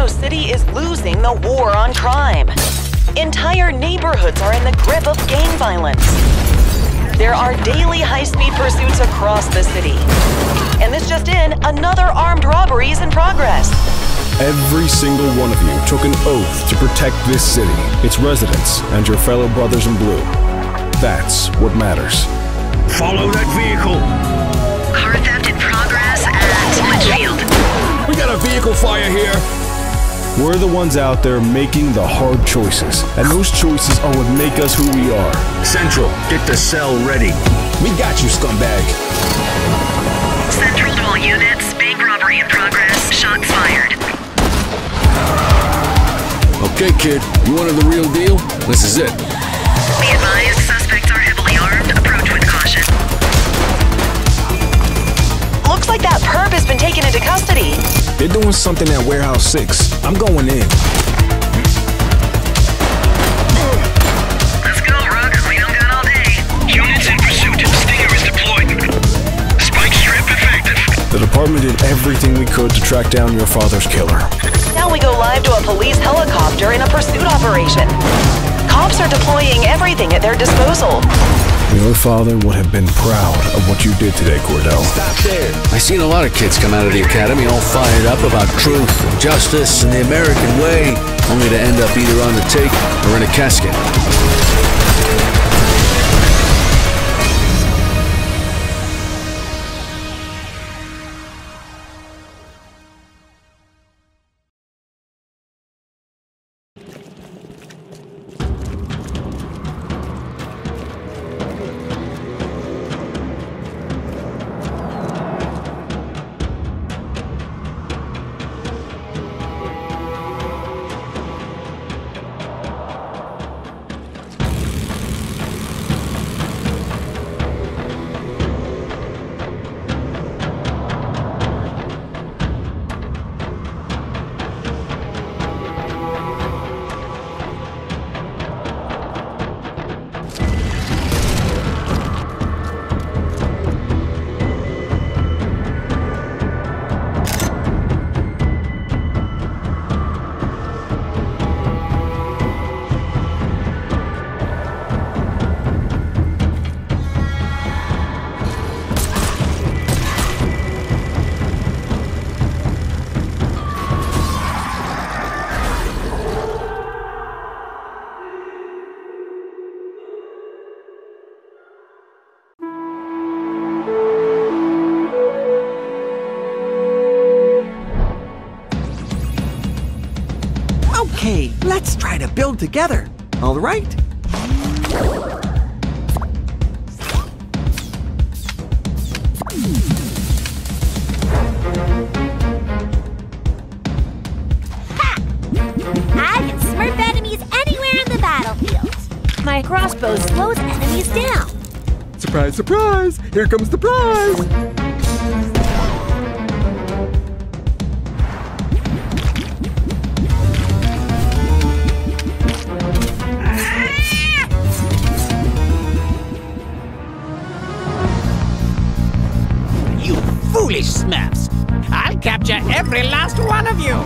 Mexico City is losing the war on crime. Entire neighborhoods are in the grip of gang violence. There are daily high-speed pursuits across the city. And this just in, another armed robbery is in progress. Every single one of you took an oath to protect this city, its residents, and your fellow brothers in blue. That's what matters. Follow that vehicle! Car theft in progress at Litchfield. We got a vehicle fire here! We're the ones out there making the hard choices, and those choices are what make us who we are. Central, get the cell ready. We got you, scumbag. Central to all units, bank robbery in progress, shots fired. Okay, kid, you wanted the real deal? This is it. Be advised, suspects are heavily armed. Approach with caution. Looks like that perp has been taken into custody. They're doing something at Warehouse 6. I'm going in. Let's go, Rook. We don't got all day. Units in pursuit. Stinger is deployed. Spike strip effective. The department did everything we could to track down your father's killer. Now we go live to a police helicopter in a pursuit operation. Cops are deploying everything at their disposal. Your father would have been proud of what you did today, Cordell. Stop there. I've seen a lot of kids come out of the academy all fired up about truth and justice and the American way, only to end up either on the take or in a casket. Okay, let's try to build together, all right? Ha! I can smurf enemies anywhere in the battlefield. My crossbow slows enemies down. Surprise, surprise! Here comes the prize! Foolish smurfs! I'll capture every last one of you!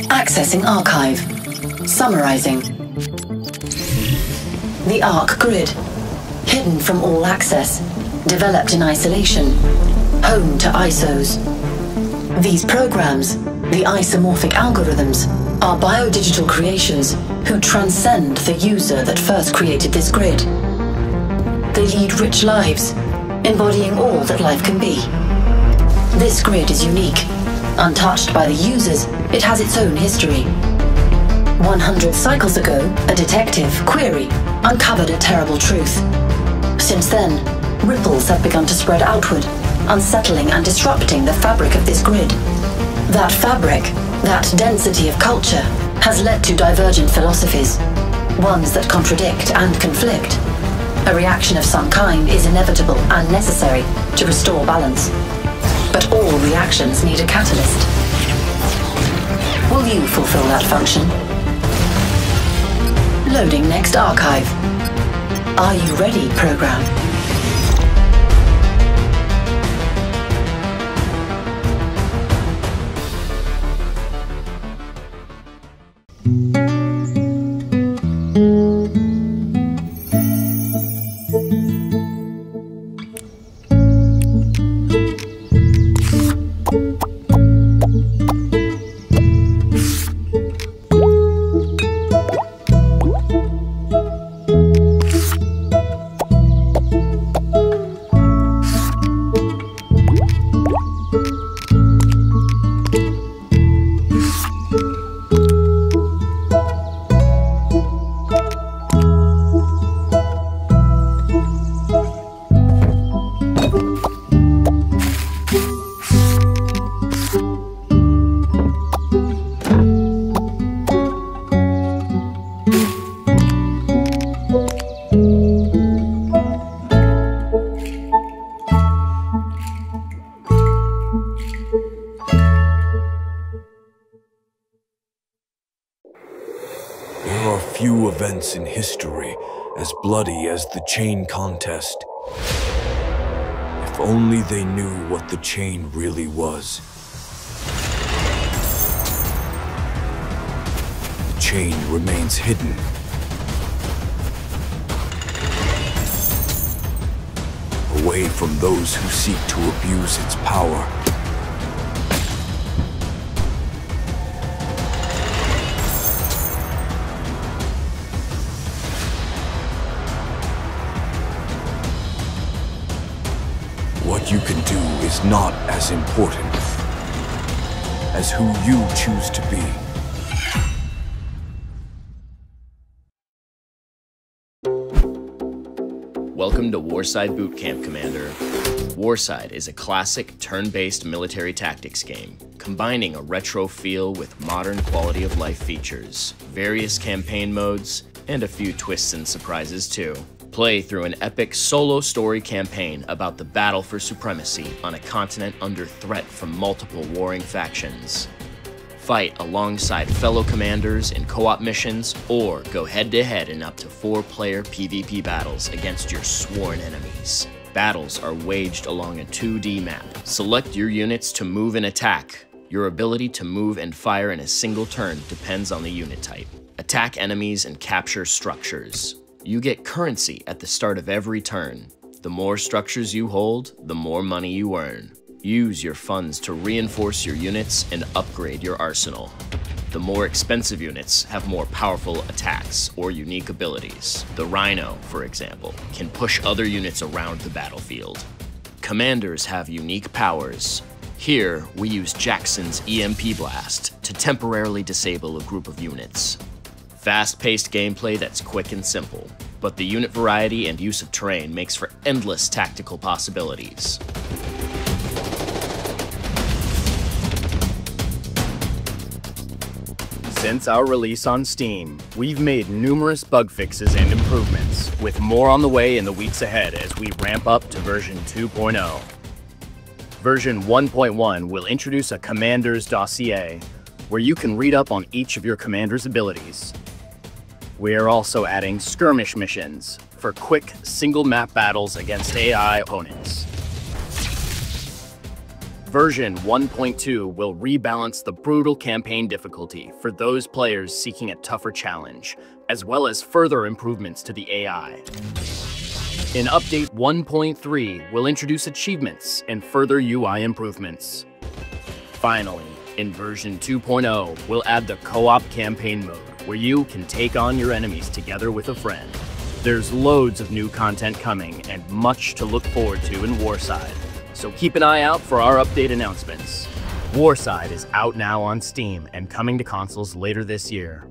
Accessing archive. Summarizing. The ARC grid. Hidden from all access. Developed in isolation. Home to ISOs. These programs, the isomorphic algorithms, are biodigital creations who transcend the user that first created this grid. They lead rich lives, embodying all that life can be. This grid is unique. Untouched by the users, it has its own history. 100 cycles ago, a detective, Query, uncovered a terrible truth. Since then, ripples have begun to spread outward, unsettling and disrupting the fabric of this grid. That fabric, that density of culture, has led to divergent philosophies, ones that contradict and conflict. A reaction of some kind is inevitable and necessary to restore balance. But all reactions need a catalyst. Will you fulfill that function? Loading next archive. Are you ready, program? Few events in history as bloody as the chain contest. If only they knew what the chain really was. The chain remains hidden. Away from those who seek to abuse its power. What you can do is not as important as who you choose to be. Welcome to Warside Boot Camp, Commander. Warside is a classic turn-based military tactics game, combining a retro feel with modern quality of life features, various campaign modes, and a few twists and surprises too. Play through an epic solo story campaign about the battle for supremacy on a continent under threat from multiple warring factions. Fight alongside fellow commanders in co-op missions, or go head-to-head in up to 4-player PvP battles against your sworn enemies. Battles are waged along a 2D map. Select your units to move and attack. Your ability to move and fire in a single turn depends on the unit type. Attack enemies and capture structures. You get currency at the start of every turn. The more structures you hold, the more money you earn. Use your funds to reinforce your units and upgrade your arsenal. The more expensive units have more powerful attacks or unique abilities. The Rhino, for example, can push other units around the battlefield. Commanders have unique powers. Here, we use Jackson's EMP Blast to temporarily disable a group of units. Fast-paced gameplay that's quick and simple, but the unit variety and use of terrain makes for endless tactical possibilities. Since our release on Steam, we've made numerous bug fixes and improvements, with more on the way in the weeks ahead as we ramp up to version 2.0. Version 1.1 will introduce a Commander's Dossier, where you can read up on each of your Commander's abilities. We are also adding skirmish missions for quick single-map battles against AI opponents. Version 1.2 will rebalance the brutal campaign difficulty for those players seeking a tougher challenge, as well as further improvements to the AI. In Update 1.3, we'll introduce achievements and further UI improvements. Finally, in version 2.0, we'll add the co-op campaign mode, where you can take on your enemies together with a friend. There's loads of new content coming and much to look forward to in Warside, so keep an eye out for our update announcements. Warside is out now on Steam and coming to consoles later this year.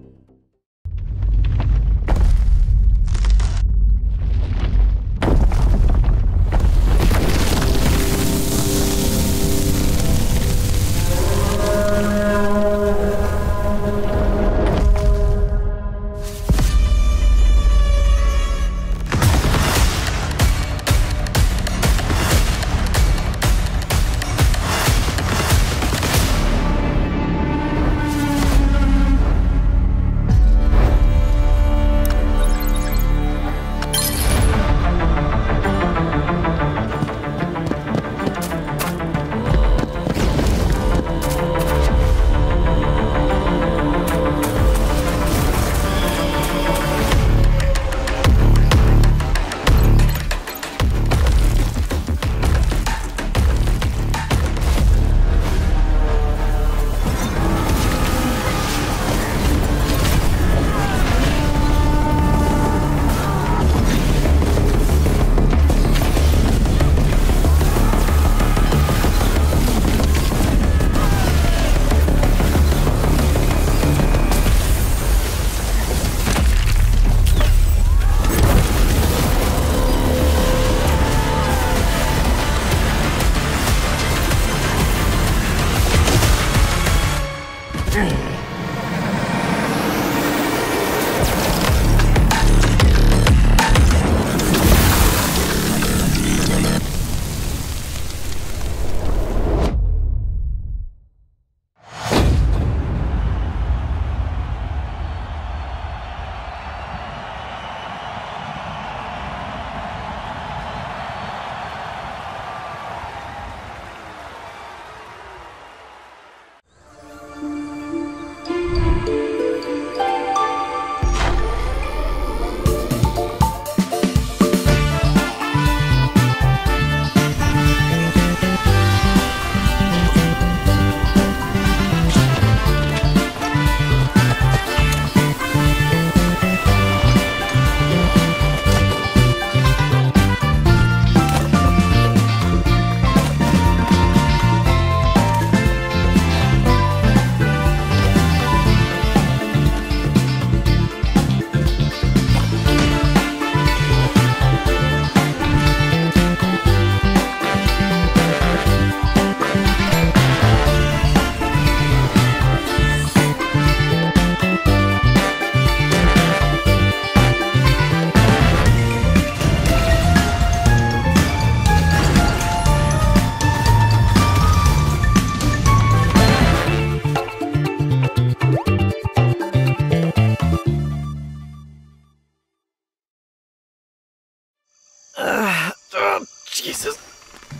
Jesus.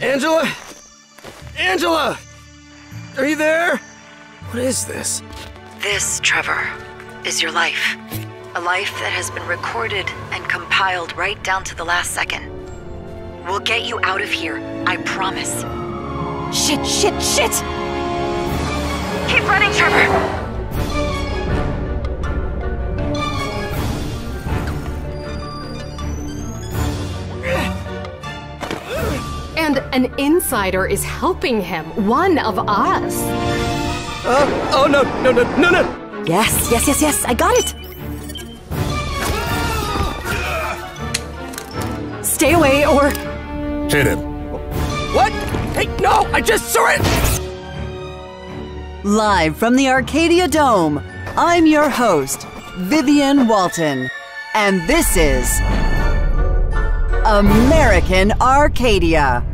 Angela? Angela! Are you there? What is this? This, Trevor, is your life. A life that has been recorded and compiled right down to the last second. We'll get you out of here, I promise. Shit, shit, shit! Keep running, Trevor! And an insider is helping him, one of us. Oh, no. Yes, I got it. Stay away or... Hit him. What? Hey, no, I just saw it! Live from the Arcadia Dome, I'm your host, Vivian Walton, and this is American Arcadia.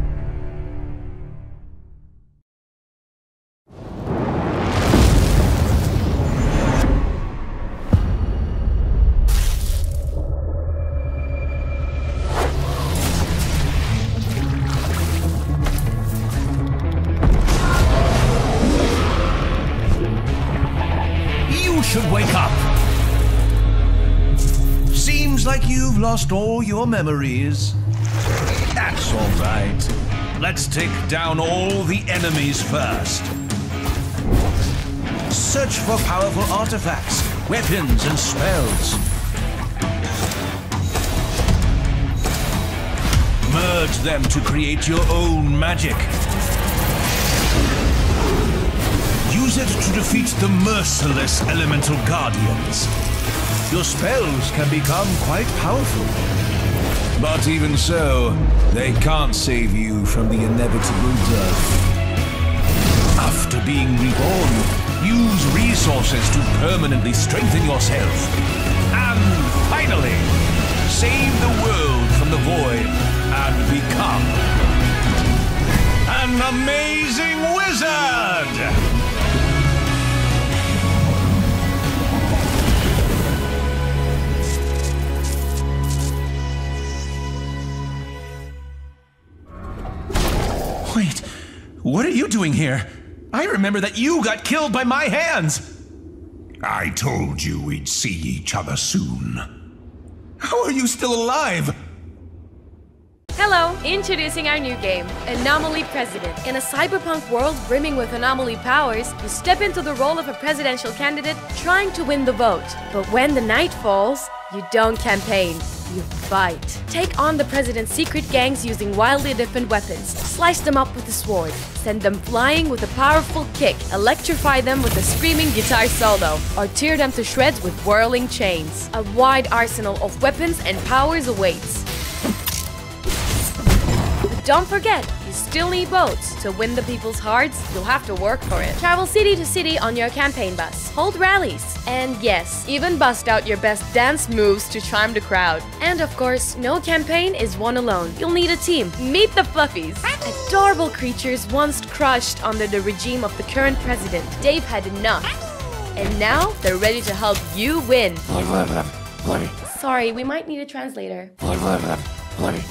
Should wake up. Seems like you've lost all your memories. That's all right. Let's take down all the enemies first. Search for powerful artifacts, weapons, and spells. Merge Convert them to create your own magic. Use it to defeat the merciless elemental guardians. Your spells can become quite powerful. But even so, they can't save you from the inevitable death. After being reborn, use resources to permanently strengthen yourself. And finally, save the world from the void and become an amazing wizard! Wait, what are you doing here? I remember that you got killed by my hands! I told you we'd see each other soon. How are you still alive? Hello, introducing our new game, Anomaly President. In a cyberpunk world brimming with anomaly powers, you step into the role of a presidential candidate trying to win the vote. But when the night falls, you don't campaign. You fight. Take on the president's secret gangs using wildly different weapons. Slice them up with a sword. Send them flying with a powerful kick. Electrify them with a screaming guitar solo. Or tear them to shreds with whirling chains. A wide arsenal of weapons and powers awaits. But don't forget, you still need votes. To win the people's hearts, you'll have to work for it. Travel city to city on your campaign bus. Hold rallies. And yes, even bust out your best dance moves to charm the crowd. And of course, no campaign is won alone. You'll need a team. Meet the Fluffies. Adorable creatures once crushed under the regime of the current president. They've had enough. And now, they're ready to help you win. Sorry, we might need a translator.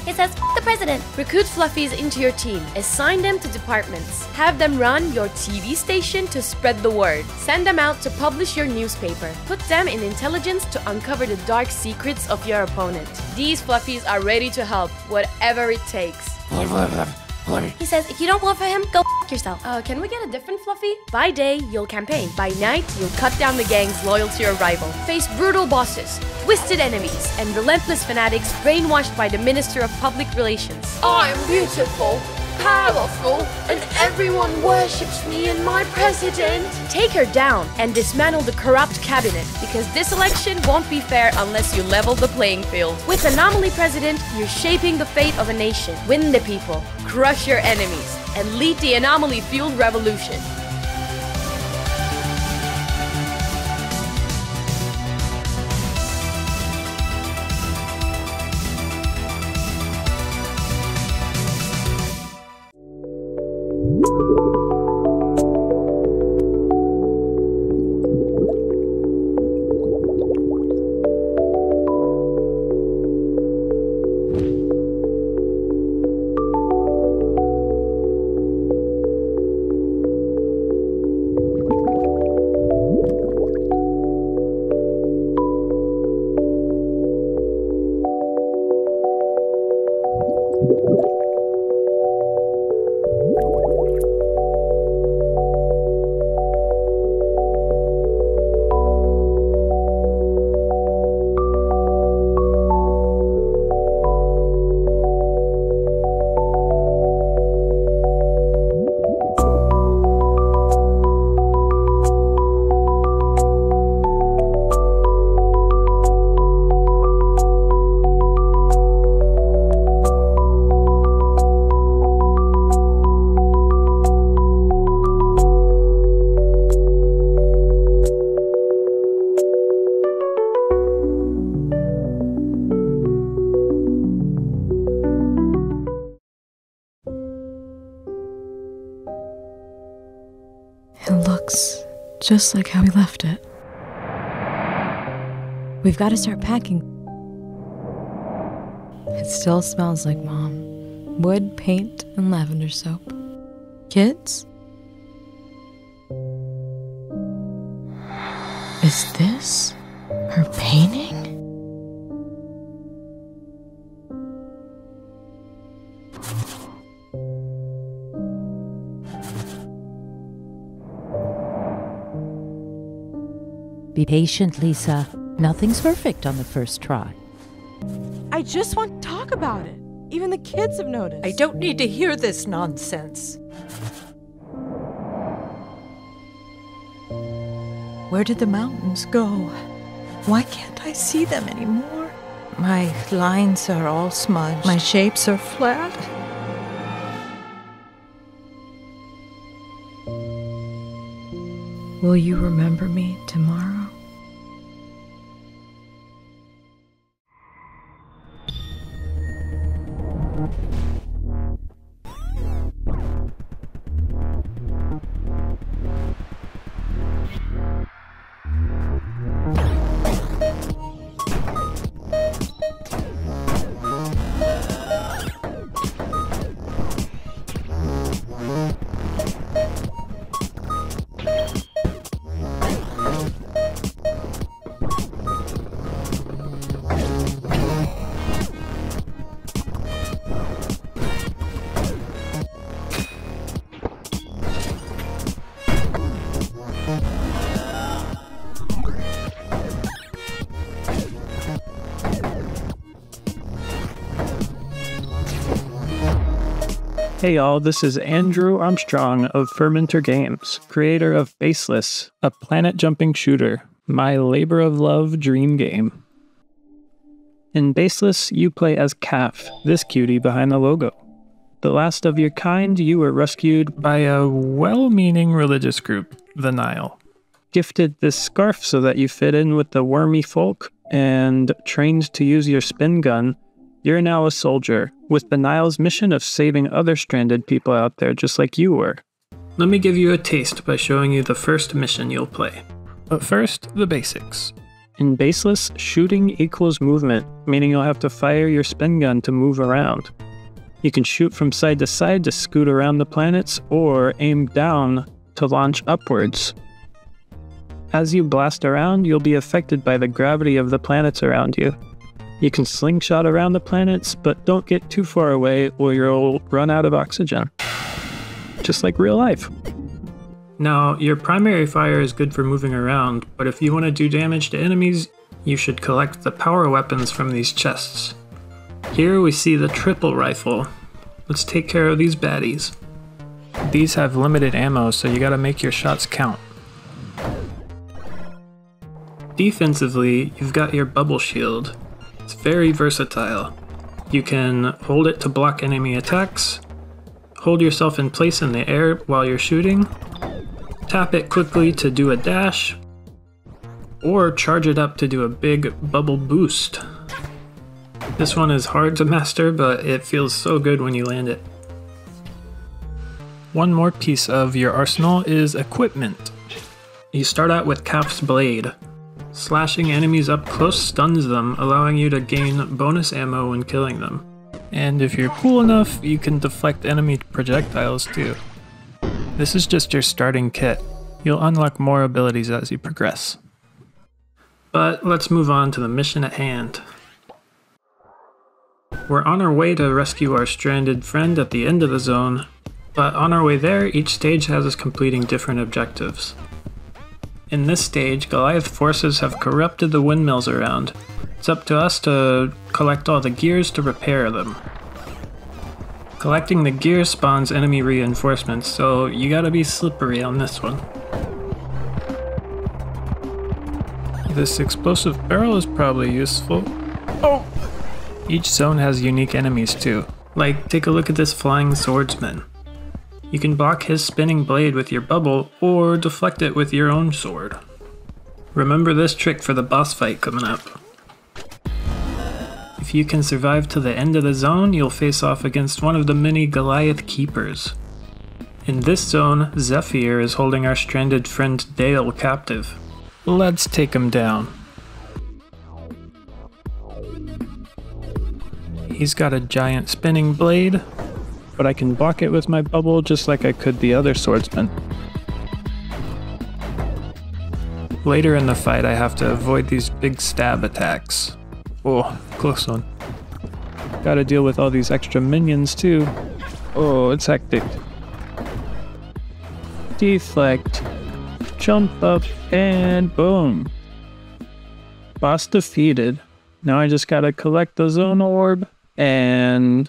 It says, F the president. Recruit Fluffies into your team. Assign them to departments. Have them run your TV station to spread the word. Send them out to publish your newspaper. Put them in intelligence to uncover the dark secrets of your opponent. These Fluffies are ready to help, whatever it takes. He says, if you don't vote for him, go f yourself. Can we get a different Fluffy? By day, you'll campaign. By night, you'll cut down the gangs loyal to your rival. Face brutal bosses, twisted enemies, and relentless fanatics brainwashed by the Minister of Public Relations. I'm beautiful, powerful, and everyone worships me and my president. Take her down and dismantle the corrupt cabinet, because this election won't be fair unless you level the playing field. With Anomaly President, you're shaping the fate of a nation. Win the people, crush your enemies, and lead the anomaly-fueled revolution. Just like how we left it. We've got to start packing. It still smells like Mom. Wood, paint, and lavender soap. Kids? Is this her painting? Be patient, Lisa. Nothing's perfect on the first try. I just want to talk about it. Even the kids have noticed. I don't need to hear this nonsense. Where did the mountains go? Why can't I see them anymore? My lines are all smudged. My shapes are flat. Will you remember me tomorrow? Hey y'all, this is Andrew Armstrong of Fermenter Games, creator of Baseless, a planet-jumping shooter, my labor of love dream game. In Baseless, you play as Calf, this cutie behind the logo. The last of your kind, you were rescued by a well-meaning religious group, the Nile. Gifted this scarf so that you fit in with the wormy folk, and trained to use your spin gun, you're now a soldier, with the Nile's mission of saving other stranded people out there just like you were. Let me give you a taste by showing you the first mission you'll play. But first, the basics. In Baseless, shooting equals movement, meaning you'll have to fire your spin gun to move around. You can shoot from side to side to scoot around the planets, or aim down to launch upwards. As you blast around, you'll be affected by the gravity of the planets around you. You can slingshot around the planets, but don't get too far away or you'll run out of oxygen. Just like real life. Now, your primary fire is good for moving around, but if you want to do damage to enemies, you should collect the power weapons from these chests. Here we see the triple rifle. Let's take care of these baddies. These have limited ammo, so you gotta make your shots count. Defensively, you've got your bubble shield. It's very versatile. You can hold it to block enemy attacks, hold yourself in place in the air while you're shooting, tap it quickly to do a dash, or charge it up to do a big bubble boost. This one is hard to master, but it feels so good when you land it. One more piece of your arsenal is equipment. You start out with Calf's Blade. Slashing enemies up close stuns them, allowing you to gain bonus ammo when killing them. And if you're cool enough, you can deflect enemy projectiles too. This is just your starting kit. You'll unlock more abilities as you progress. But let's move on to the mission at hand. We're on our way to rescue our stranded friend at the end of the zone, but on our way there, each stage has us completing different objectives. In this stage, Goliath forces have corrupted the windmills around. It's up to us to collect all the gears to repair them. Collecting the gears spawns enemy reinforcements, so you gotta be slippery on this one. This explosive barrel is probably useful. Oh! Each zone has unique enemies too. Like, take a look at this flying swordsman. You can block his spinning blade with your bubble, or deflect it with your own sword. Remember this trick for the boss fight coming up. If you can survive to the end of the zone, you'll face off against one of the many Goliath keepers. In this zone, Zephyr is holding our stranded friend Dale captive. Let's take him down. He's got a giant spinning blade, but I can block it with my bubble just like I could the other swordsman. Later in the fight, I have to avoid these big stab attacks. Oh, close one. Gotta deal with all these extra minions too. Oh, it's hectic. Deflect. Jump up, and boom. Boss defeated. Now I just gotta collect the zone orb, And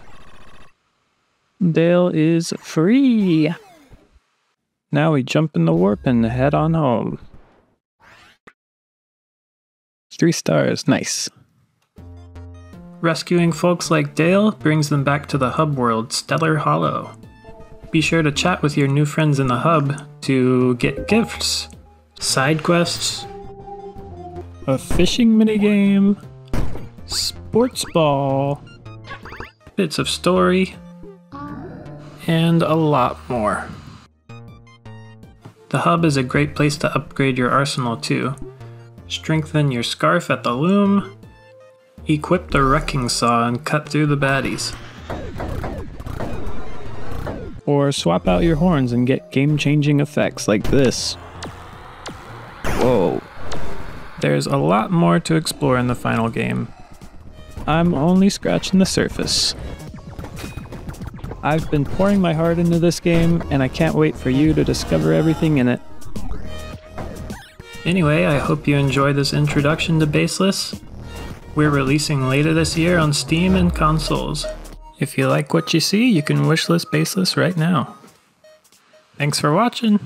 Dale is free. Now we jump in the warp and head on home. 3 stars, nice. Rescuing folks like Dale brings them back to the hub world, Stellar Hollow. Be sure to chat with your new friends in the hub to get gifts, side quests, a fishing minigame, sports ball, bits of story, and a lot more. The hub is a great place to upgrade your arsenal too. Strengthen your scarf at the loom, equip the wrecking saw and cut through the baddies. Or swap out your horns and get game-changing effects like this. Whoa. There's a lot more to explore in the final game. I'm only scratching the surface. I've been pouring my heart into this game, and I can't wait for you to discover everything in it. Anyway, I hope you enjoy this introduction to Baseless. We're releasing later this year on Steam and consoles. If you like what you see, you can wishlist Baseless right now. Thanks for watching!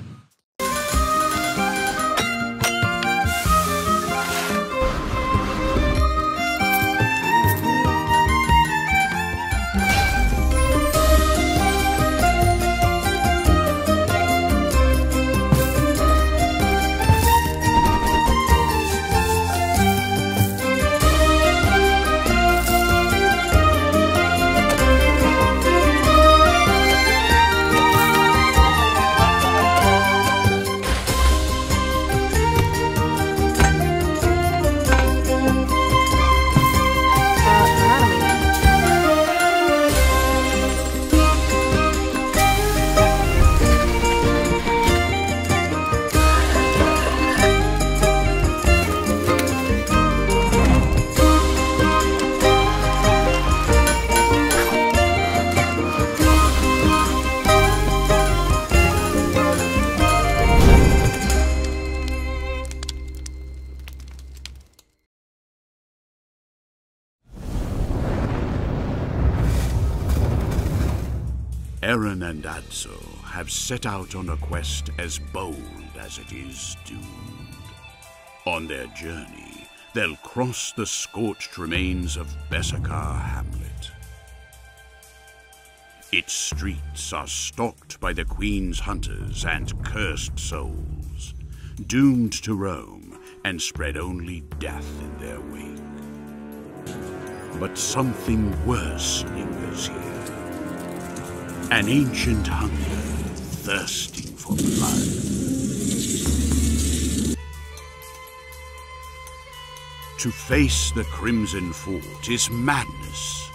Eren and Adso have set out on a quest as bold as it is doomed. On their journey, they'll cross the scorched remains of Besakar Hamlet. Its streets are stalked by the Queen's hunters and cursed souls, doomed to roam and spread only death in their wake. But something worse lingers here. An ancient hunger, thirsting for blood. To face the Crimson Fort is madness,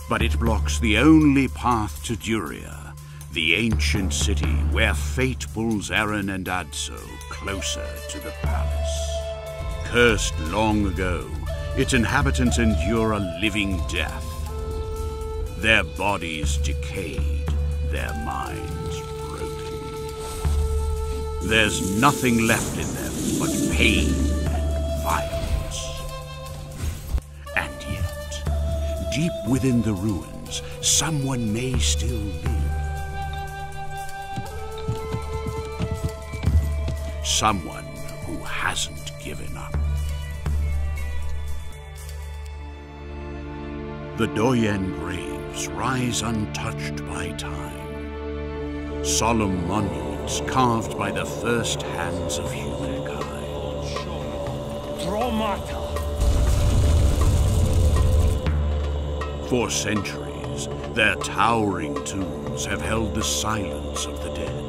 but it blocks the only path to Duria, the ancient city where fate pulls Eren and Adso closer to the palace. Cursed long ago, its inhabitants endure a living death. Their bodies decayed, their minds broken. There's nothing left in them but pain and violence. And yet, deep within the ruins, someone may still live. Someone who hasn't given up. The Doyen graves rise untouched by time. Solemn monuments carved by the first hands of humankind. For centuries, their towering tombs have held the silence of the dead.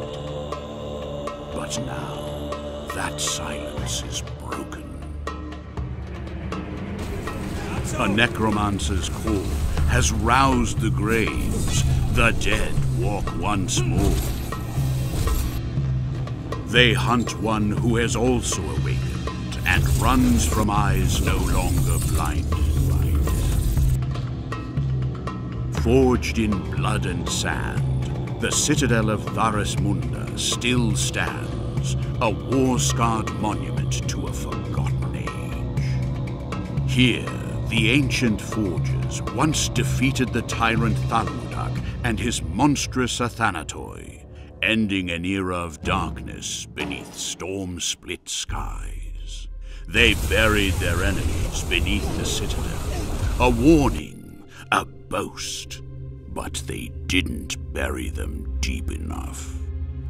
But now, that silence is broken. A necromancer's call has roused the graves. The dead walk once more. They hunt one who has also awakened and runs from eyes no longer blinded by death. Forged in blood and sand, the citadel of Tharismunda still stands, a war-scarred monument to a forgotten age. Here, The ancient forgers once defeated the tyrant Thalmudak and his monstrous Athanatoi, ending an era of darkness beneath storm-split skies. They buried their enemies beneath the citadel, a warning, a boast. But they didn't bury them deep enough.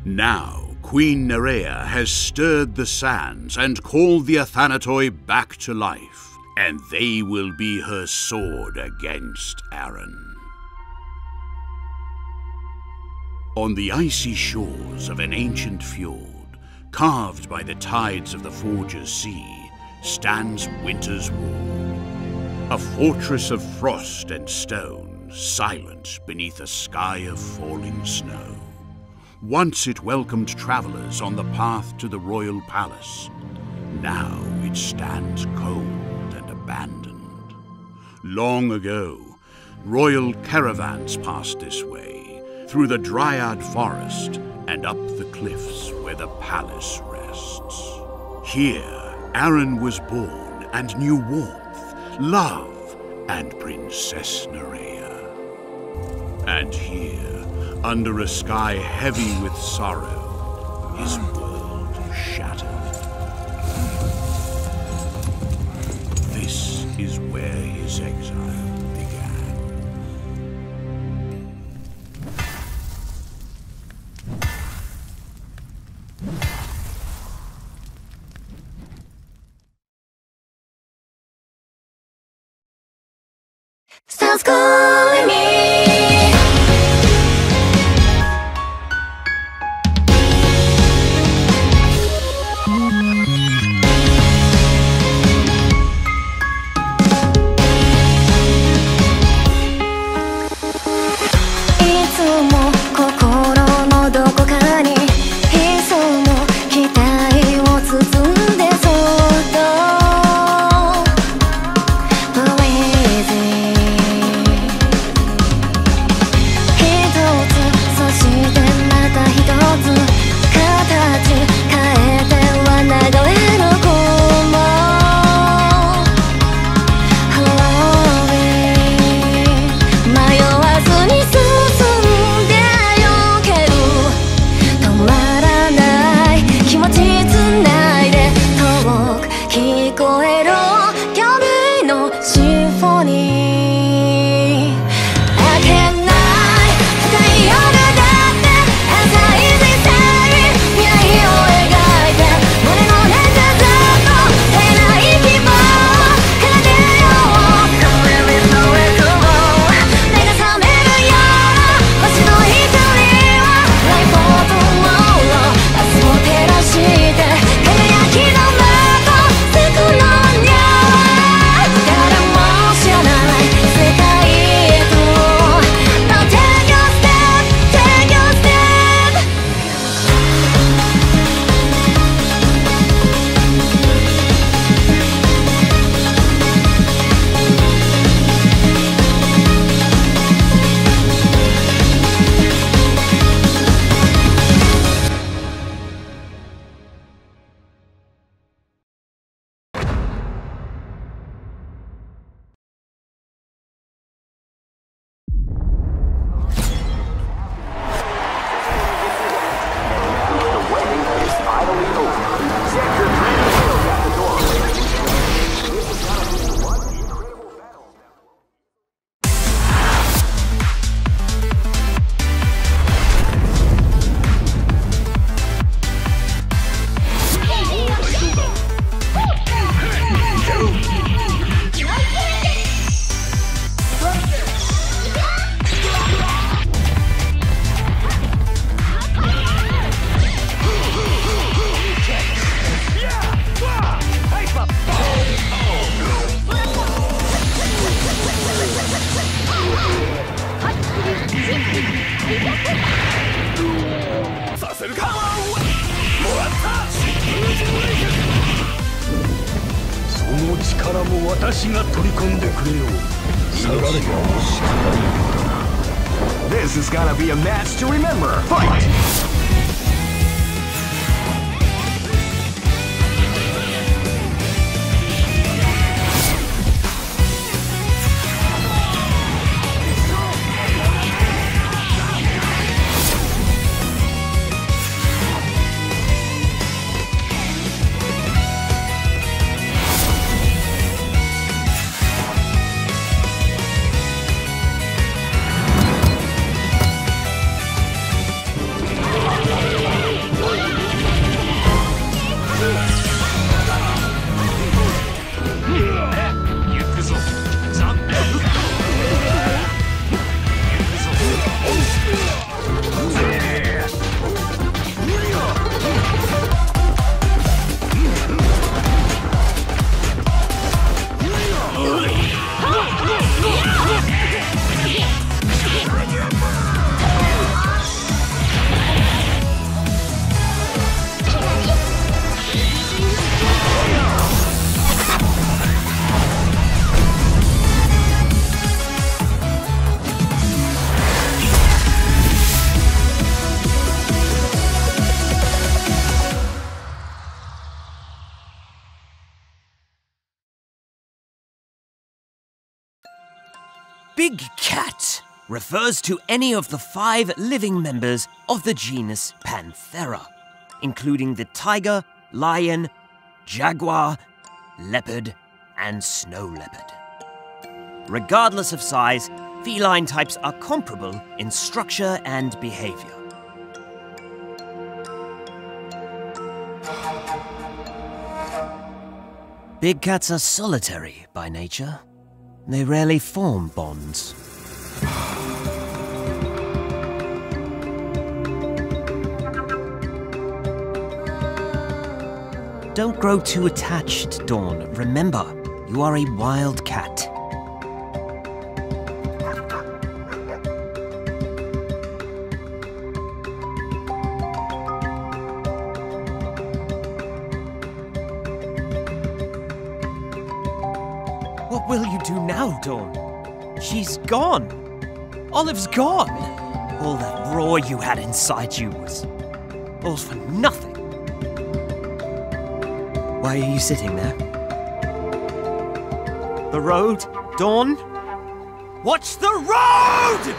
Now, Queen Nerea has stirred the sands and called the Athanatoi back to life, and they will be her sword against Aaron. On the icy shores of an ancient fjord, carved by the tides of the Forger's Sea, stands Winter's Wall, a fortress of frost and stone, silent beneath a sky of falling snow. Once it welcomed travelers on the path to the royal palace. Now it stands cold and abandoned. Long ago, royal caravans passed this way, through the Dryad forest and up the cliffs where the palace rests. Here, Aaron was born and knew warmth, love, and Princess Nerea. And here, under a sky heavy with sorrow, his world shattered. This is where his exile began. Sounds calling me. This is gonna be a match to remember. Fight! Big cat refers to any of the 5 living members of the genus Panthera, including the tiger, lion, jaguar, leopard, and snow leopard. Regardless of size, feline types are comparable in structure and behavior. Big cats are solitary by nature. They rarely form bonds. Don't grow too attached, Dawn. Remember, you are a wild cat. What will you do now, Dawn? She's gone. Olive's gone. All that roar you had inside you was all for nothing. Why are you sitting there? The road, Dawn? Watch the road!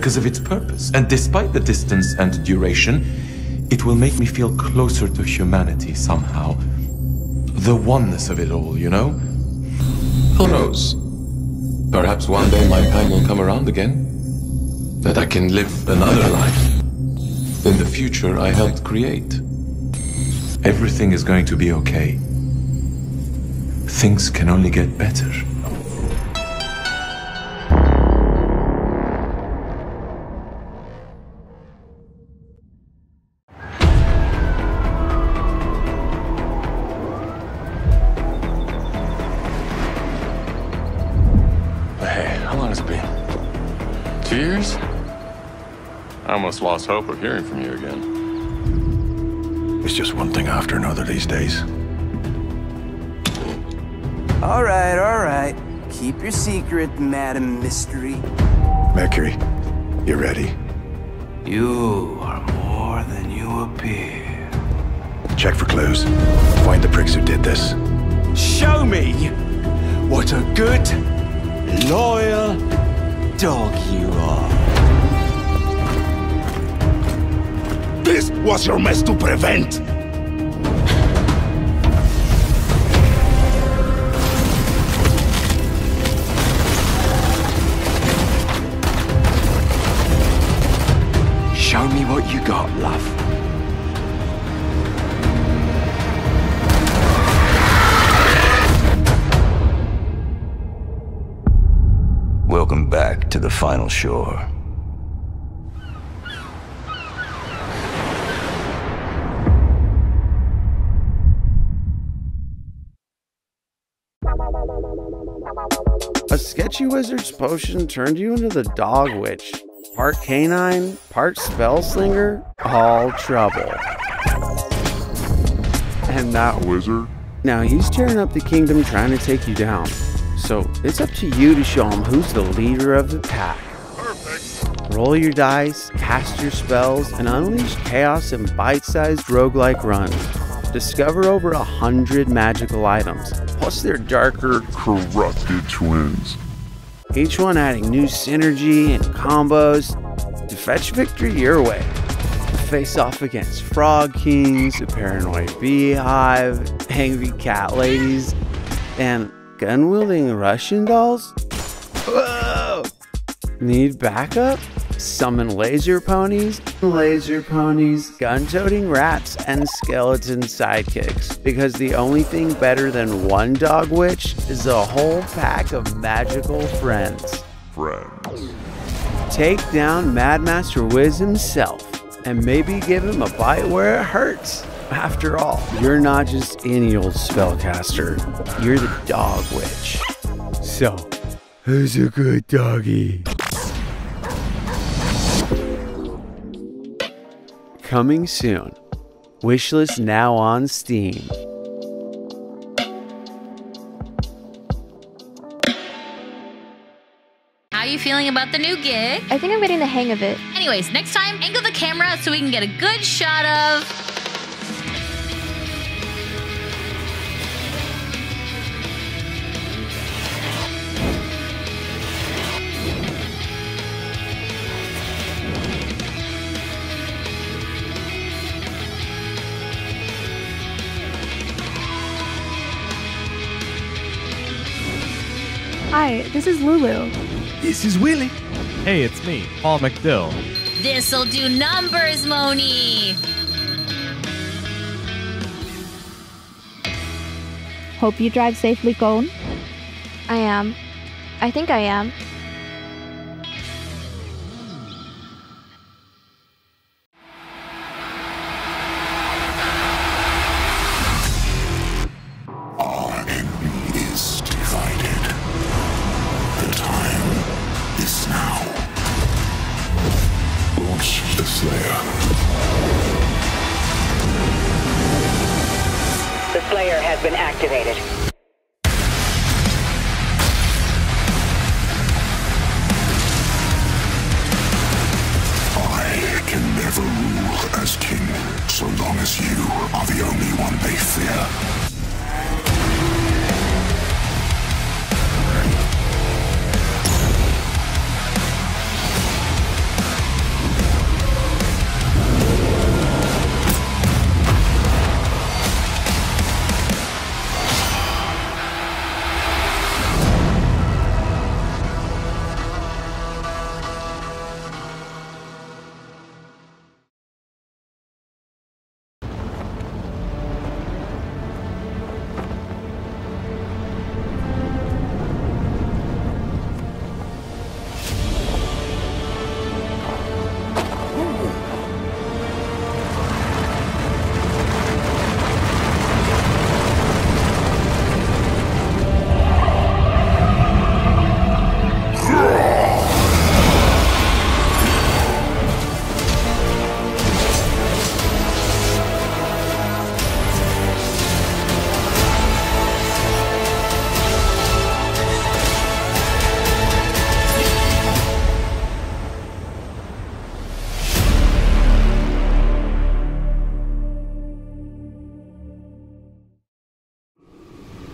because of its purpose. And despite the distance and duration, it will make me feel closer to humanity somehow. The oneness of it all, you know? Who knows? Perhaps one day my time will come around again. That I can live another life. In the future I helped create. Everything is going to be okay. Things can only get better. Hey, how long has it been? 2 years? I almost lost hope of hearing from you again. It's just one thing after another these days. All right. Keep your secret, Madam Mystery. Mercury, you ready? You are more than you appear. Check for clues. Find the pricks who did this. Show me what a good, loyal dog you are. This was your mess to prevent. Show me what you got, love. Welcome back to the final shore. A sketchy wizard's potion turned you into the dog witch. Part canine, part spell slinger, all trouble. And that wizard? Now he's tearing up the kingdom trying to take you down. So it's up to you to show him who's the leader of the pack. Perfect. Roll your dice, cast your spells, and unleash chaos in bite-sized roguelike runs. Discover over 100 magical items, plus their darker, corrupted twins. Each one adding new synergy and combos to fetch victory your way. Face off against frog kings, a paranoid beehive, angry cat ladies, and gun-wielding Russian dolls? Whoa! Need backup? Summon laser ponies, gun-toting rats, and skeleton sidekicks. Because the only thing better than one dog witch is a whole pack of magical friends. Take down Mad Master Wiz himself, and maybe give him a bite where it hurts. After all, you're not just any old spellcaster, you're the dog witch. So, who's a good doggy? Coming soon. Wishlist now on Steam. How are you feeling about the new gig? I think I'm getting the hang of it. Anyways, next time, angle the camera so we can get a good shot of... Hi, this is Lulu. This is Willie. Hey, it's me, Paul McDill. This'll do numbers, Moni! Hope you drive safely, Cone. I am. I think I am. The Slayer has been activated. I can never rule as king, so long as you are the only one they fear.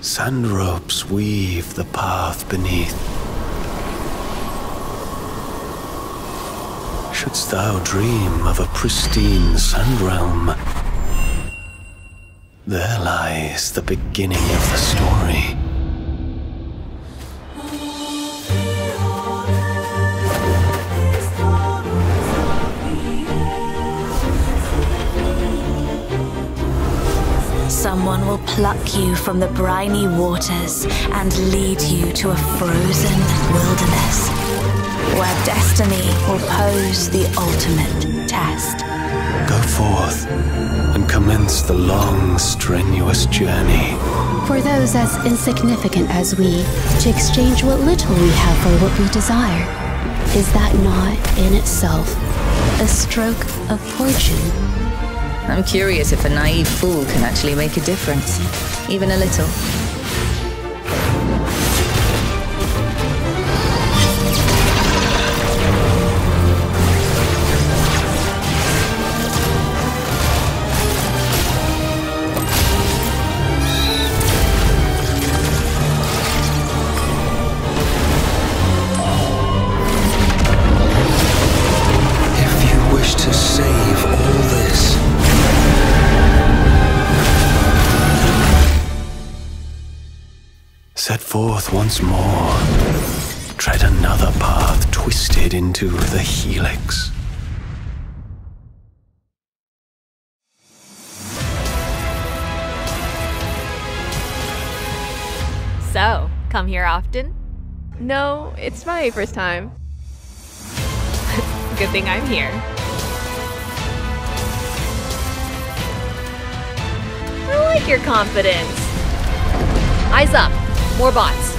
Sand ropes weave the path beneath. Shouldst thou dream of a pristine sand realm, there lies the beginning of the story. Someone will pluck you from the briny waters and lead you to a frozen wilderness, where destiny will pose the ultimate test. Go forth and commence the long, strenuous journey. For those as insignificant as we, to exchange what little we have for what we desire. Is that not, in itself, a stroke of fortune? I'm curious if a naive fool can actually make a difference, even a little. If you wish to save all this, set forth once more. Tread another path twisted into the helix. So, come here often? No, it's my first time. Good thing I'm here. I like your confidence. Eyes up. More bots.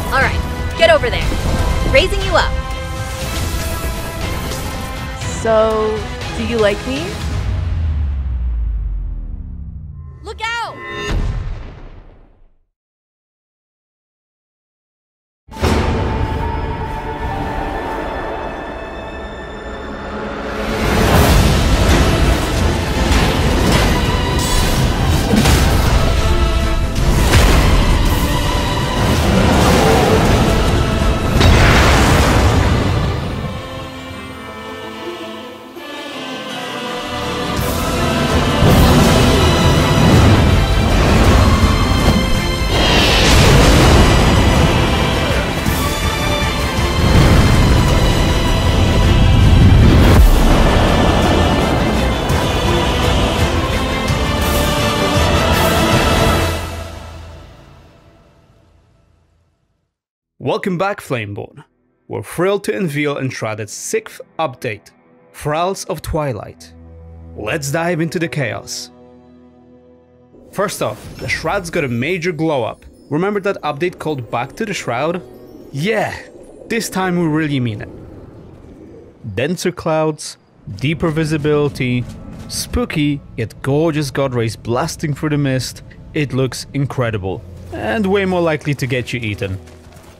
Alright, get over there. Raising you up. So, do you like me? Look out! Welcome back, Flameborn. We're thrilled to unveil Enshrouded's 6th update, Thralls of Twilight. Let's dive into the chaos. First off, the Shroud's got a major glow up. Remember that update called Back to the Shroud? Yeah, this time we really mean it. Denser clouds, deeper visibility, spooky yet gorgeous god rays blasting through the mist. It looks incredible, and way more likely to get you eaten.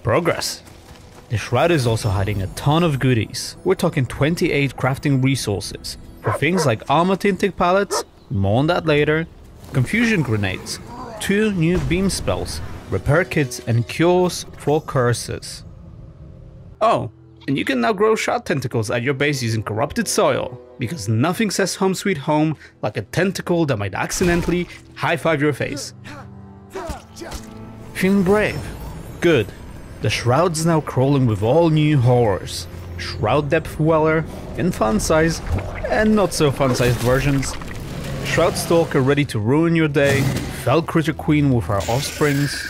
Progress. The Shroud is also hiding a ton of goodies. We're talking 28 crafting resources for things like armor tinting palettes, more on that later, confusion grenades, 2 new beam spells, repair kits and cures for curses. Oh, and you can now grow shard tentacles at your base using corrupted soil, because nothing says home sweet home like a tentacle that might accidentally high-five your face. Feeling brave? Good. The Shroud's now crawling with all new horrors. Shroud Depth Weller, in fun size, and not so fun sized versions. Shroud Stalker ready to ruin your day, Fell Critter Queen with her offsprings,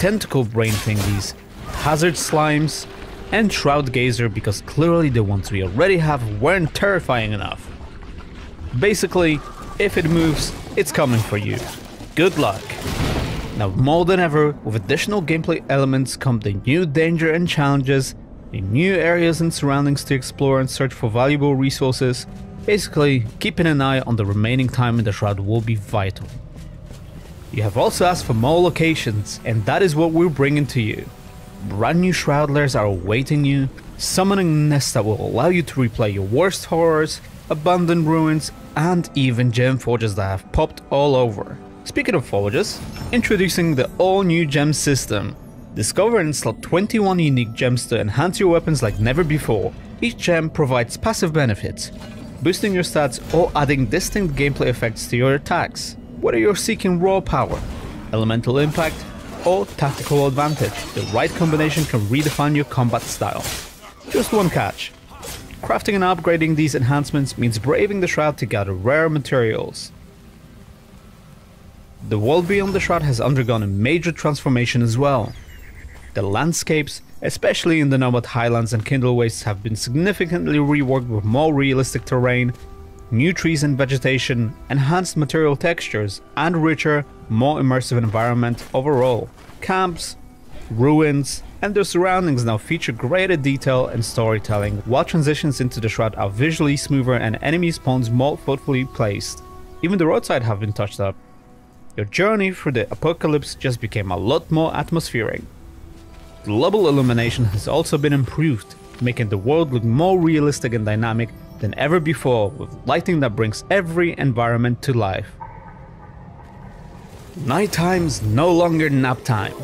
Tentacle Brain Thingies, Hazard Slimes, and Shroud Gazer because clearly the ones we already have weren't terrifying enough. Basically, if it moves, it's coming for you. Good luck. Now more than ever, with additional gameplay elements come the new danger and challenges, the new areas and surroundings to explore and search for valuable resources. Basically, keeping an eye on the remaining time in the Shroud will be vital. You have also asked for more locations, and that is what we're bringing to you. Brand new Shroud lairs are awaiting you, summoning nests that will allow you to replay your worst horrors, abandoned ruins, and even gem forges that have popped all over. Speaking of forges, introducing the all-new gem system. Discover and slot 21 unique gems to enhance your weapons like never before. Each gem provides passive benefits, boosting your stats or adding distinct gameplay effects to your attacks. Whether you're seeking raw power, elemental impact, or tactical advantage, the right combination can redefine your combat style. Just one catch. Crafting and upgrading these enhancements means braving the Shroud to gather rare materials. The world beyond the Shroud has undergone a major transformation as well. The landscapes, especially in the Nomad Highlands and Kindle Wastes, have been significantly reworked with more realistic terrain, new trees and vegetation, enhanced material textures, and richer, more immersive environment overall. Camps, ruins, and their surroundings now feature greater detail and storytelling, while transitions into the Shroud are visually smoother and enemy spawns more thoughtfully placed. Even the roadside have been touched up. Your journey through the apocalypse just became a lot more atmospheric. Global illumination has also been improved, making the world look more realistic and dynamic than ever before, with lighting that brings every environment to life. Nighttime's no longer nap time.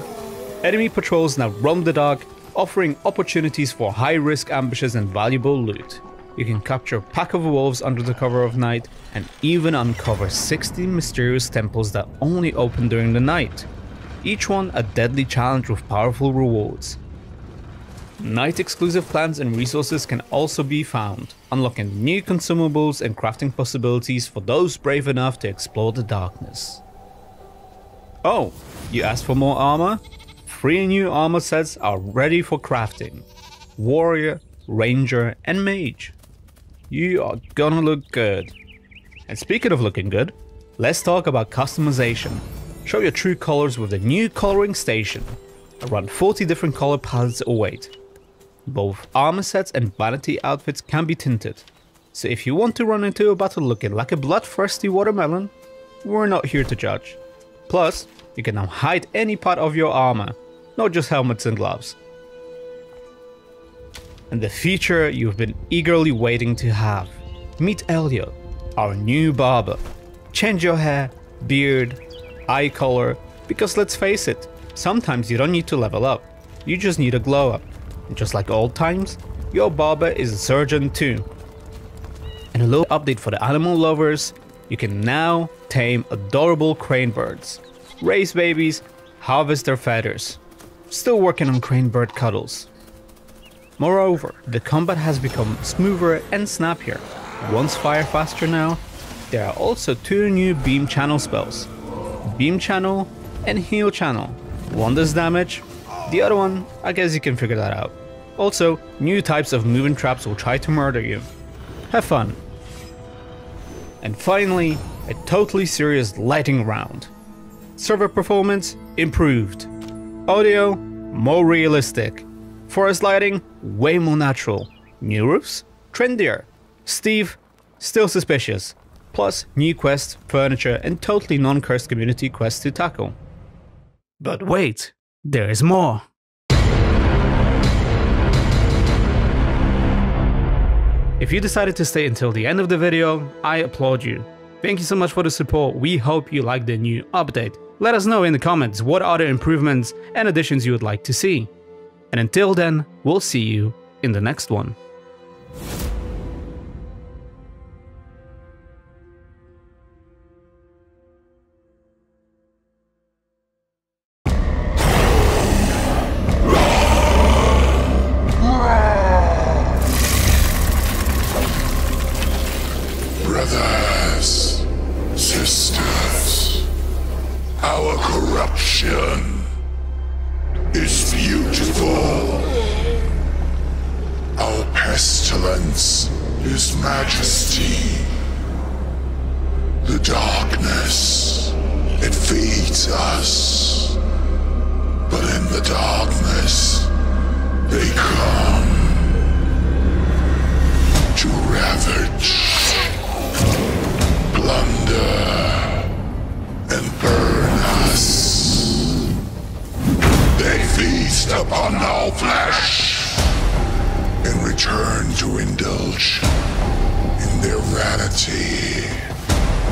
Enemy patrols now roam the dark, offering opportunities for high-risk ambushes and valuable loot. You can capture a pack of wolves under the cover of night, and even uncover 60 mysterious temples that only open during the night. Each one a deadly challenge with powerful rewards. Night exclusive plans and resources can also be found, unlocking new consumables and crafting possibilities for those brave enough to explore the darkness. Oh, you asked for more armor? 3 new armor sets are ready for crafting. Warrior, Ranger, and Mage. You are gonna look good. And speaking of looking good, let's talk about customization. Show your true colors with the new coloring station. Around 40 different color palettes await. Both armor sets and vanity outfits can be tinted. So if you want to run into a battle looking like a bloodthirsty watermelon, we're not here to judge. Plus, you can now hide any part of your armor, not just helmets and gloves. And the feature you've been eagerly waiting to have. Meet Elio, our new barber. Change your hair, beard, eye color, because let's face it, sometimes you don't need to level up, you just need a glow up. And just like old times, your barber is a surgeon too. And a little update for the animal lovers, you can now tame adorable crane birds, raise babies, harvest their feathers. Still working on crane bird cuddles. Moreover, the combat has become smoother and snappier. Once fire faster now, there are also 2 new beam channel spells. Beam channel and heal channel. One does damage, the other one, I guess you can figure that out. Also, new types of moving traps will try to murder you. Have fun. And finally, a totally serious lighting round. Server performance improved. Audio more realistic. Forest lighting way more natural. New roofs trendier. Steve still suspicious. Plus new quests, furniture, and totally non-cursed community quests to tackle. But wait, there is more. If you decided to stay until the end of the video, I applaud you. Thank you so much for the support. We hope you like the new update. Let us know in the comments what other improvements and additions you would like to see. And until then, we'll see you in the next one. Brothers, sisters, our corruption is beautiful. Our pestilence is majesty. The darkness, it feeds us. But in the darkness, they come to ravage, plunder, and burn us. They feast upon our flesh in return to indulge in their vanity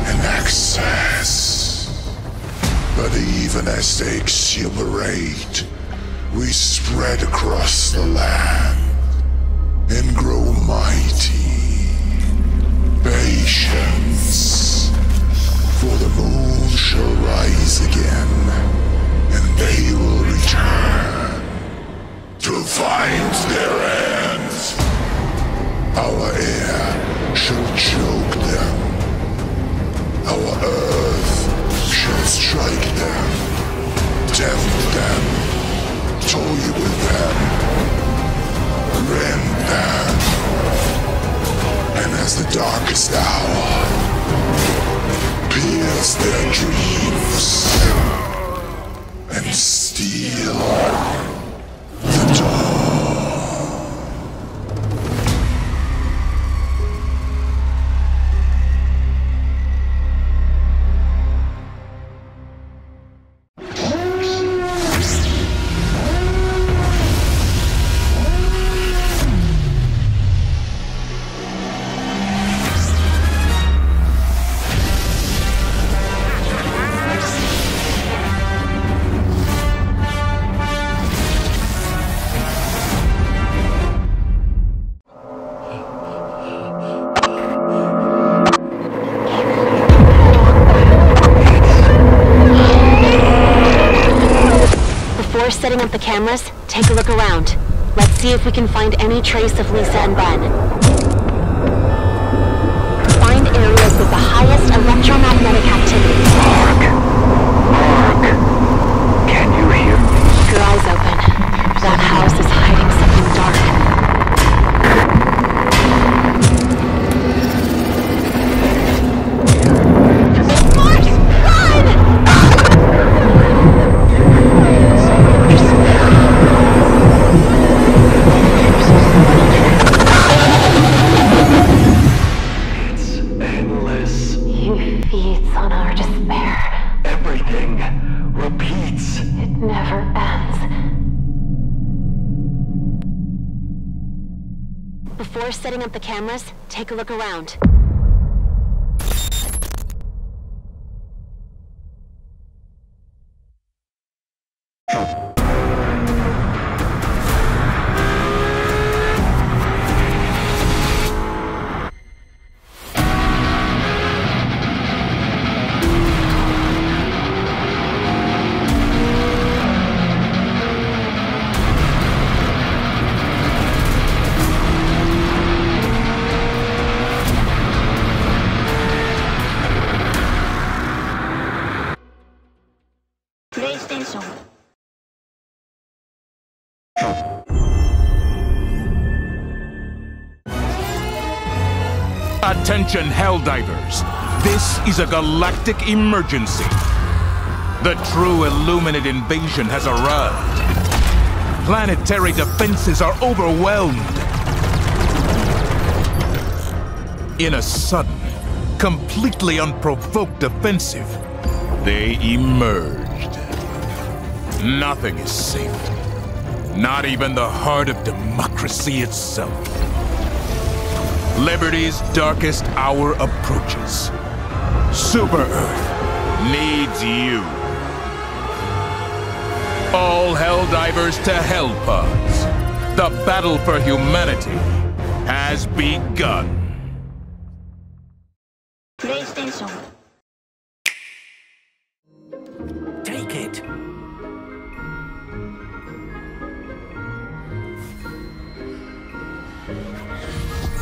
and access. But even as they exuberate, we spread across the land and grow mighty. Patience, for the moon shall rise again, and they will return to find their end. Our air shall choke them. Our earth shall strike them, tempt them, toy with them, rend them. And as the darkest hour pierce their dreams and steal the dawn. Setting up the cameras, take a look around. Let's see if we can find any trace of Lisa and Ben. Find areas with the highest electromagnetic activity. Mark! Can you hear me? Keep your eyes open. That house is hiding something dark. Before setting up the cameras, take a look around. Attention, Helldivers! This is a galactic emergency. The true Illuminate invasion has arrived. Planetary defenses are overwhelmed. In a sudden, completely unprovoked offensive, they emerged. Nothing is safe. Not even the heart of democracy itself. Liberty's darkest hour approaches. Super Earth needs you. All Helldivers to Hellpods. The battle for humanity has begun. PlayStation. Take it.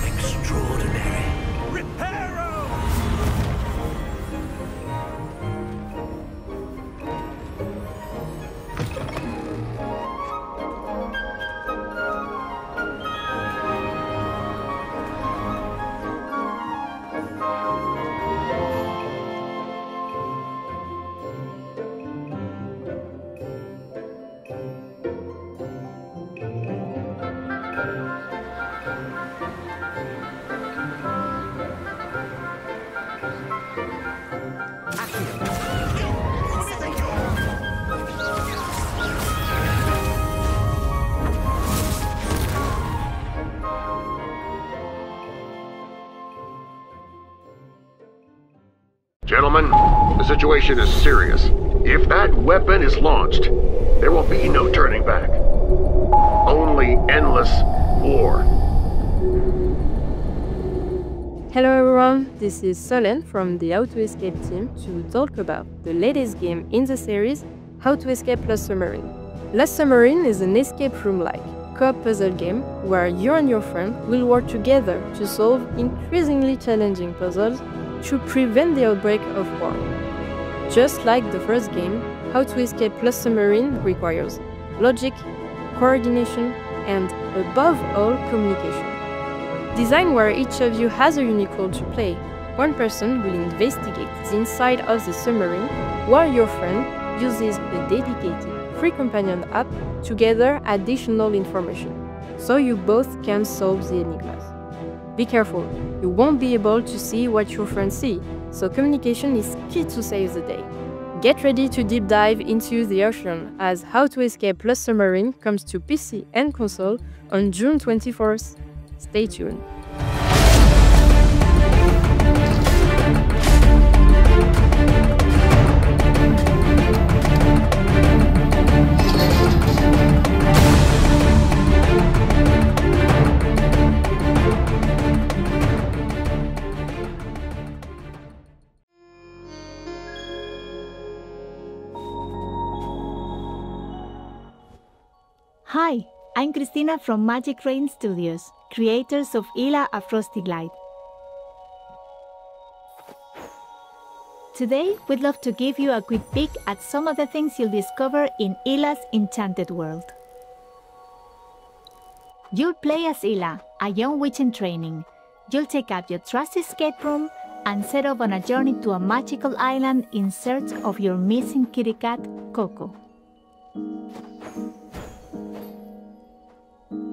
Extraordinary. Reparo! Gentlemen, the situation is serious. If that weapon is launched, there will be no turning back. Only endless war. Hello everyone, this is Solen from the How to Escape team to talk about the latest game in the series, How to Escape Lost Submarine. Lost Submarine is an escape room-like co-op puzzle game where you and your friend will work together to solve increasingly challenging puzzles to prevent the outbreak of war. Just like the first game, How to Escape Lost Submarine requires logic, coordination, and above all, communication. Designed where each of you has a unique role to play, one person will investigate the inside of the submarine while your friend uses a dedicated free companion app to gather additional information, so you both can solve the enigmas. Be careful, you won't be able to see what your friends see, so communication is key to save the day. Get ready to deep dive into the ocean as How to Escape Lost Submarine comes to PC and console on June 24th. Stay tuned. Hi, I'm Cristina from Magic Rain Studios, creators of Ila A Frosty Glide. Today, we'd love to give you a quick peek at some of the things you'll discover in Ila's enchanted world. You'll play as Ila, a young witch in training. You'll take up your trusty escape room and set off on a journey to a magical island in search of your missing kitty cat, Coco.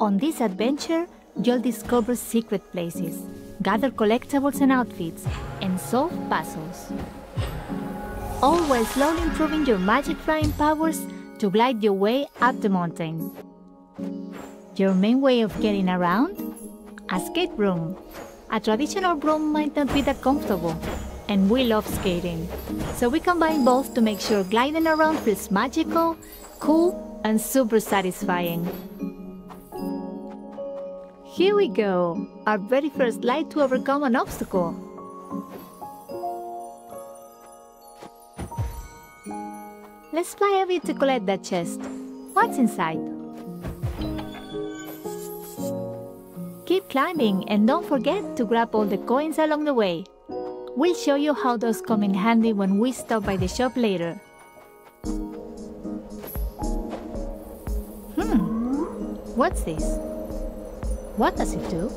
On this adventure, you'll discover secret places, gather collectibles and outfits, and solve puzzles. All while slowly improving your magic flying powers to glide your way up the mountain. Your main way of getting around? A skate room. A traditional broom might not be that comfortable, and we love skating. So we combine both to make sure gliding around feels magical, cool, and super satisfying. Here we go, our very first glide to overcome an obstacle. Let's fly a bit to collect that chest. What's inside? Keep climbing and don't forget to grab all the coins along the way. We'll show you how those come in handy when we stop by the shop later. What's this? What does it do?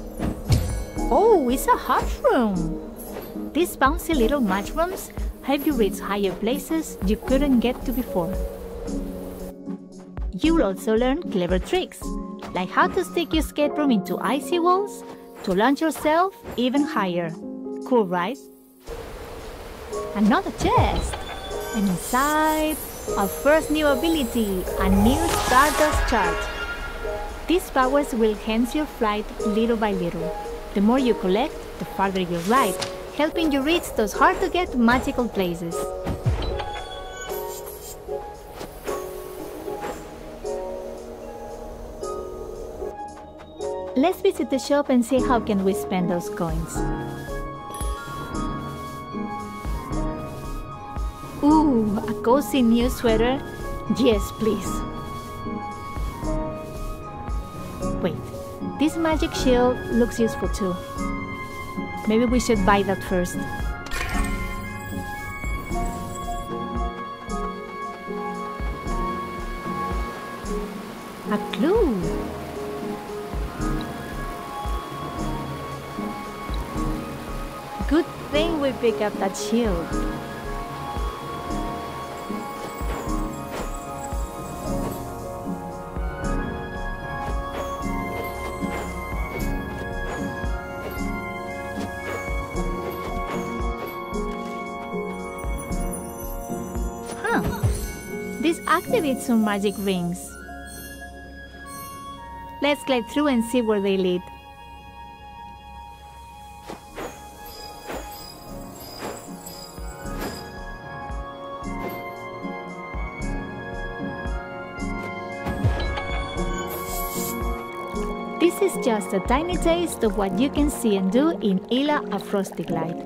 Oh, it's a mushroom! These bouncy little mushrooms help you reach higher places you couldn't get to before. You'll also learn clever tricks, like how to stick your skate room into icy walls to launch yourself even higher. Cool, right? Another chest! And inside, our first new ability, a new Stardust Charge. These powers will enhance your flight little by little. The more you collect, the farther you glide, helping you reach those hard-to-get magical places. Let's visit the shop and see how can we spend those coins. Ooh, a cozy new sweater? Yes, please. Wait, this magic shield looks useful too. Maybe we should buy that first. A clue! Good thing we pick up that shield. This activates some magic rings. Let's glide through and see where they lead. is just a tiny taste of what you can see and do in Ila a Frosty Glide.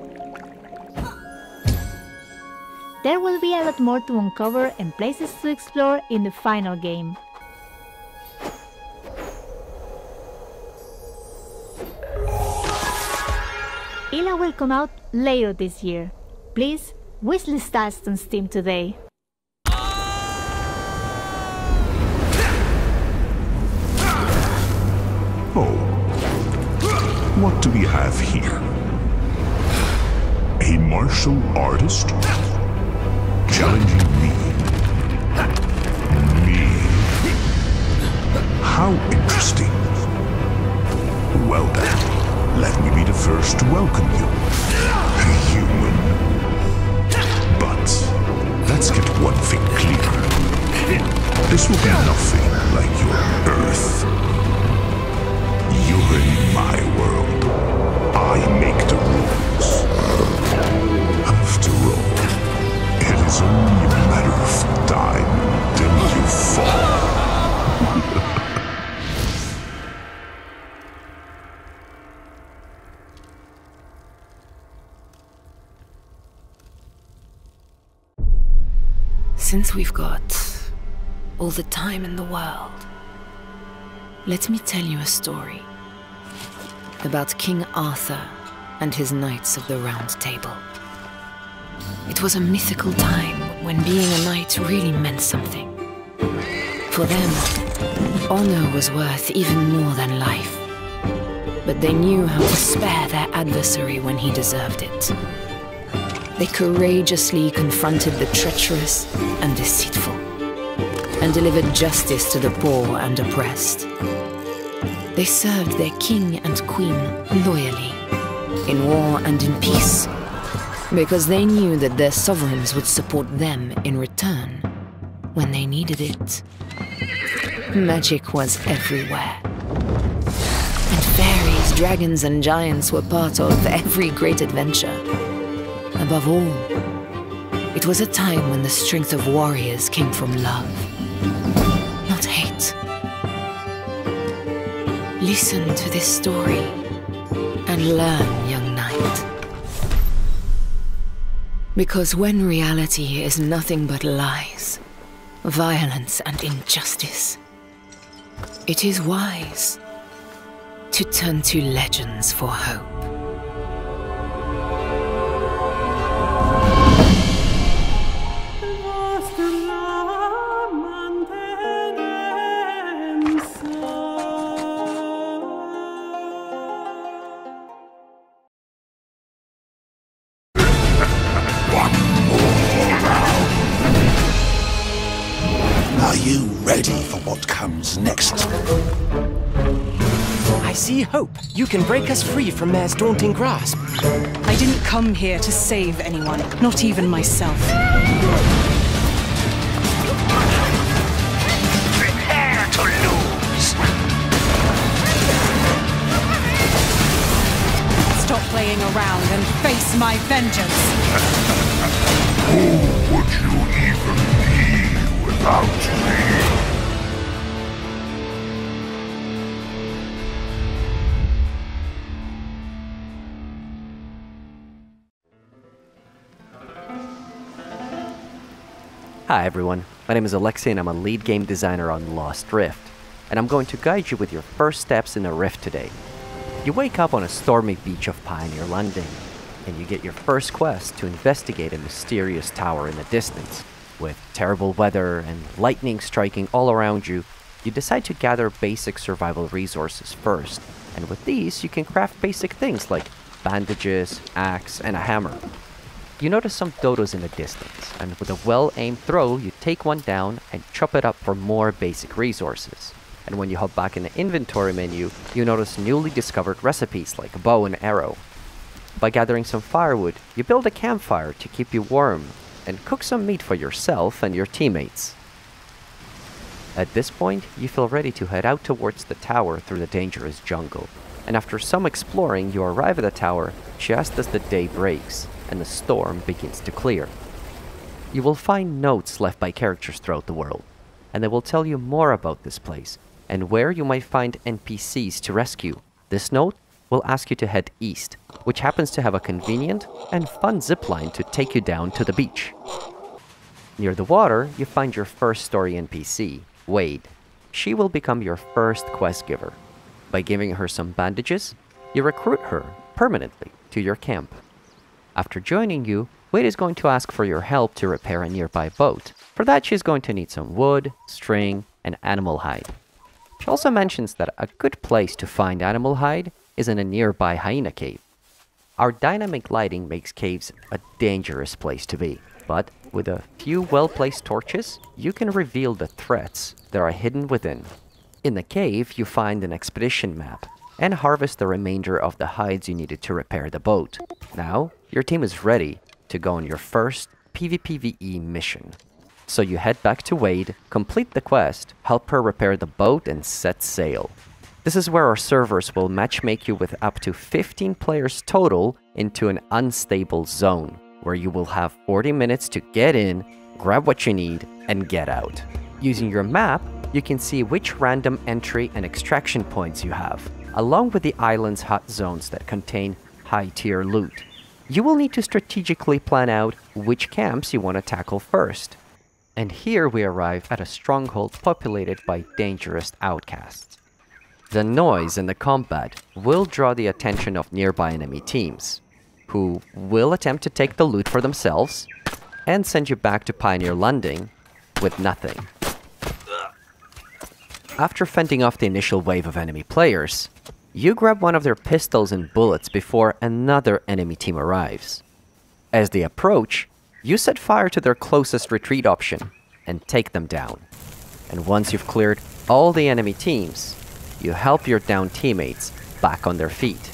There will be a lot more to uncover and places to explore in the final game. Ila will come out later this year. Please, wishlist us on Steam today. Oh, what do we have here? A martial artist? Challenging me. Me. How interesting. Well then, let me be the first to welcome you. Human. But, let's get one thing clear. This will be nothing like your Earth. You're in my world. I make the rules. After all, it is only a matter of time until you fall. Since we've got all the time in the world, let me tell you a story about King Arthur and his Knights of the Round Table. It was a mythical time when being a knight really meant something. For them, honor was worth even more than life. But they knew how to spare their adversary when he deserved it. They courageously confronted the treacherous and deceitful, and delivered justice to the poor and oppressed. They served their king and queen loyally, in war and in peace, because they knew that their sovereigns would support them in return when they needed it. Magic was everywhere. And fairies, dragons, and giants were part of every great adventure. Above all, it was a time when the strength of warriors came from love, not hate. Listen to this story and learn, young knight. Because when reality is nothing but lies, violence and injustice, it is wise to turn to legends for hope. Ready for what comes next. I see hope. You can break us free from Mare's daunting grasp. I didn't come here to save anyone, not even myself. Prepare to lose. Stop playing around and face my vengeance. Who would you even be without me? Hi everyone, my name is Alexei and I'm a lead game designer on Lost Rift, and I'm going to guide you with your first steps in the Rift today. You wake up on a stormy beach of Pioneer London, and you get your first quest to investigate a mysterious tower in the distance. With terrible weather and lightning striking all around you, you decide to gather basic survival resources first, and with these you can craft basic things like bandages, axe, and a hammer. You notice some dodos in the distance, and with a well-aimed throw, you take one down and chop it up for more basic resources. And when you hop back in the inventory menu, you notice newly discovered recipes like a bow and arrow. By gathering some firewood, you build a campfire to keep you warm, and cook some meat for yourself and your teammates. At this point, you feel ready to head out towards the tower through the dangerous jungle. And after some exploring, you arrive at the tower just as the day breaks and the storm begins to clear. You will find notes left by characters throughout the world, and they will tell you more about this place and where you might find NPCs to rescue. This note will ask you to head east, which happens to have a convenient and fun zipline to take you down to the beach. Near the water, you find your first story NPC, Wade. She will become your first quest giver. By giving her some bandages, you recruit her permanently to your camp. After joining you, Wade is going to ask for your help to repair a nearby boat. For that, she's going to need some wood, string, and animal hide. She also mentions that a good place to find animal hide is in a nearby hyena cave. Our dynamic lighting makes caves a dangerous place to be, but with a few well-placed torches, you can reveal the threats that are hidden within. In the cave, you find an expedition map and harvest the remainder of the hides you needed to repair the boat. Now, your team is ready to go on your first PvPvE mission. So you head back to Wade, complete the quest, help her repair the boat, and set sail. This is where our servers will matchmake you with up to 15 players total into an unstable zone, where you will have 40 minutes to get in, grab what you need, and get out. Using your map, you can see which random entry and extraction points you have, along with the island's hot zones that contain high-tier loot. You will need to strategically plan out which camps you want to tackle first. And here we arrive at a stronghold populated by dangerous outcasts. The noise and the combat will draw the attention of nearby enemy teams, who will attempt to take the loot for themselves and send you back to Pioneer Landing with nothing. After fending off the initial wave of enemy players, you grab one of their pistols and bullets before another enemy team arrives. As they approach, you set fire to their closest retreat option and take them down. And once you've cleared all the enemy teams, you help your downed teammates back on their feet.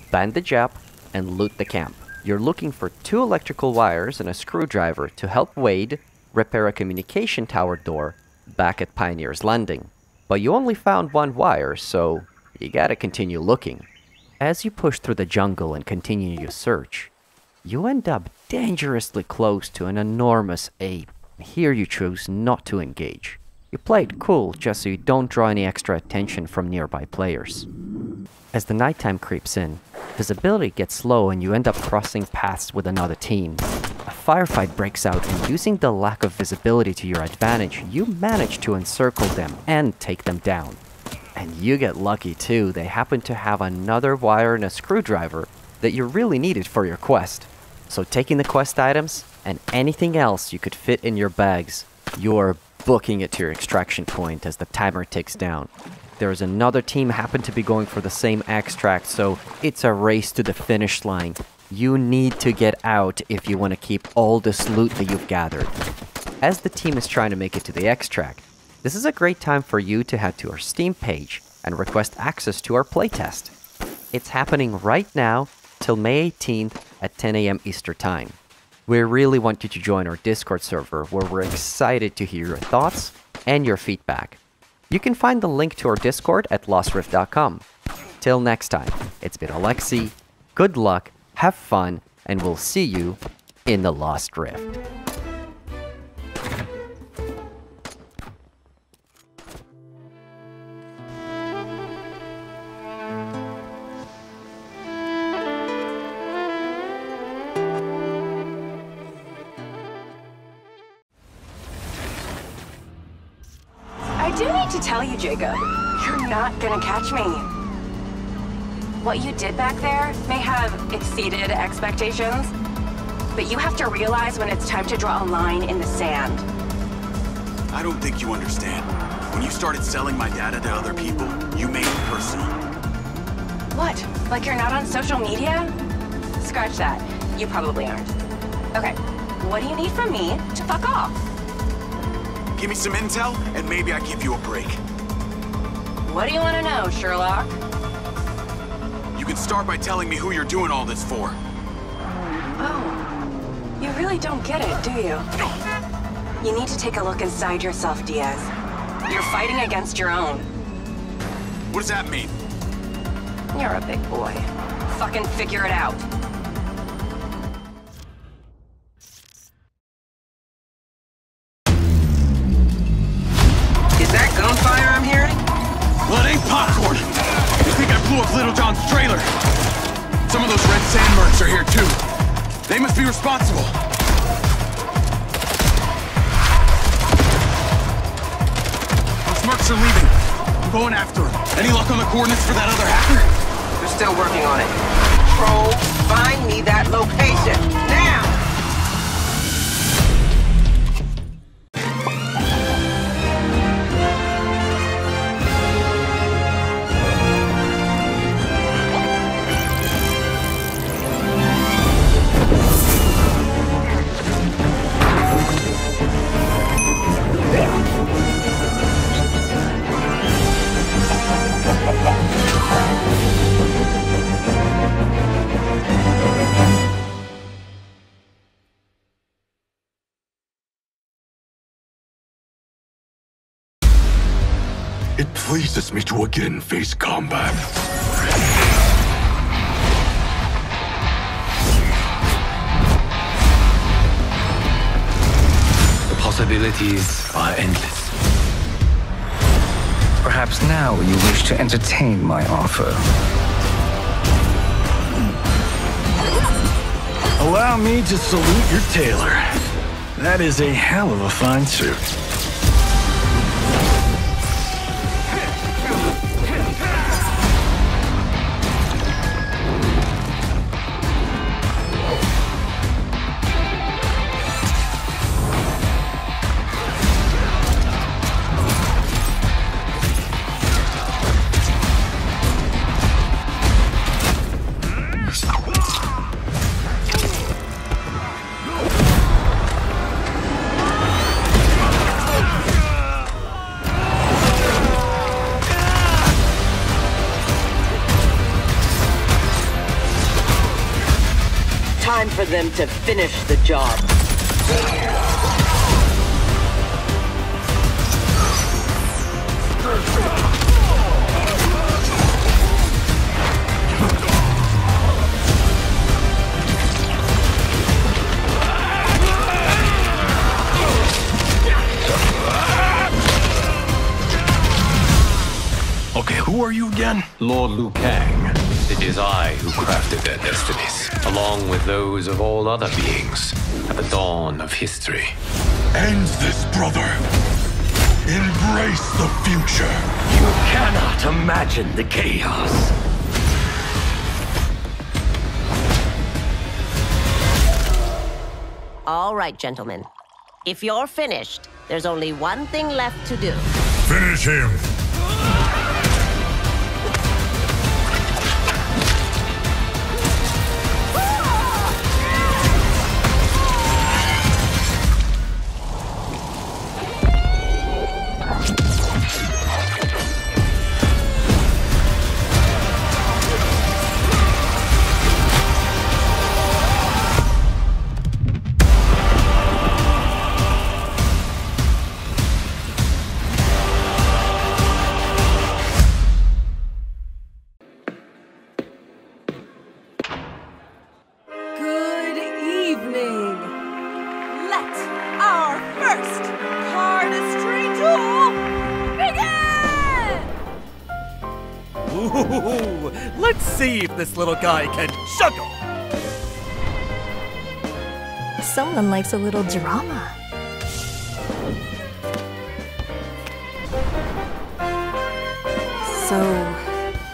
Bandage up and loot the camp. You're looking for 2 electrical wires and a screwdriver to help Wade repair a communication tower door back at Pioneer's Landing. But you only found 1 wire, so you gotta continue looking. As you push through the jungle and continue your search, you end up dangerously close to an enormous ape. Here you choose not to engage. You play it cool just so you don't draw any extra attention from nearby players. As the nighttime creeps in, visibility gets low and you end up crossing paths with another team. A firefight breaks out, and using the lack of visibility to your advantage, you manage to encircle them and take them down. And you get lucky too, they happen to have another wire and a screwdriver that you really needed for your quest. So taking the quest items and anything else you could fit in your bags, you're booking it to your extraction point as the timer ticks down. There's another team happen to be going for the same extract, so it's a race to the finish line. You need to get out if you want to keep all this loot that you've gathered. As the team is trying to make it to the extract, this is a great time for you to head to our Steam page and request access to our playtest. It's happening right now till May 18th at 10 AM Eastern Time. We really want you to join our Discord server, where we're excited to hear your thoughts and your feedback. You can find the link to our Discord at lostrift.com. Till next time, it's been Alexi, good luck, have fun, and we'll see you in the Lost Rift. I do need to tell you, Jacob, you're not gonna catch me. What you did back there may have exceeded expectations, but you have to realize when it's time to draw a line in the sand. I don't think you understand. When you started selling my data to other people, you made it personal. What? Like you're not on social media? Scratch that. You probably aren't. Okay, what do you need from me to fuck off? Give me some intel, and maybe I give you a break. What do you want to know, Sherlock? You can start by telling me who you're doing all this for. Oh, you really don't get it, do you? You need to take a look inside yourself, Diaz. You're fighting against your own. What does that mean? You're a big boy. Fucking figure it out. Is that gunfire I'm hearing? They must be responsible. Those mercs are leaving. I'm going after them. Any luck on the coordinates for that other hacker? We're still working on it. Troll, find me that location. Now! It pleases me to again face combat. The possibilities are endless. Perhaps now you wish to entertain my offer. Allow me to salute your tailor. That is a hell of a fine suit. Time for them to finish the job. Okay, who are you again? Lord Liu Kang. It is I who crafted their destinies, along with those of all other beings, at the dawn of history. End this, brother. Embrace the future. You cannot imagine the chaos. All right, gentlemen. If you're finished, there's only one thing left to do. Finish him. Let's see if this little guy can juggle! Someone likes a little drama. So,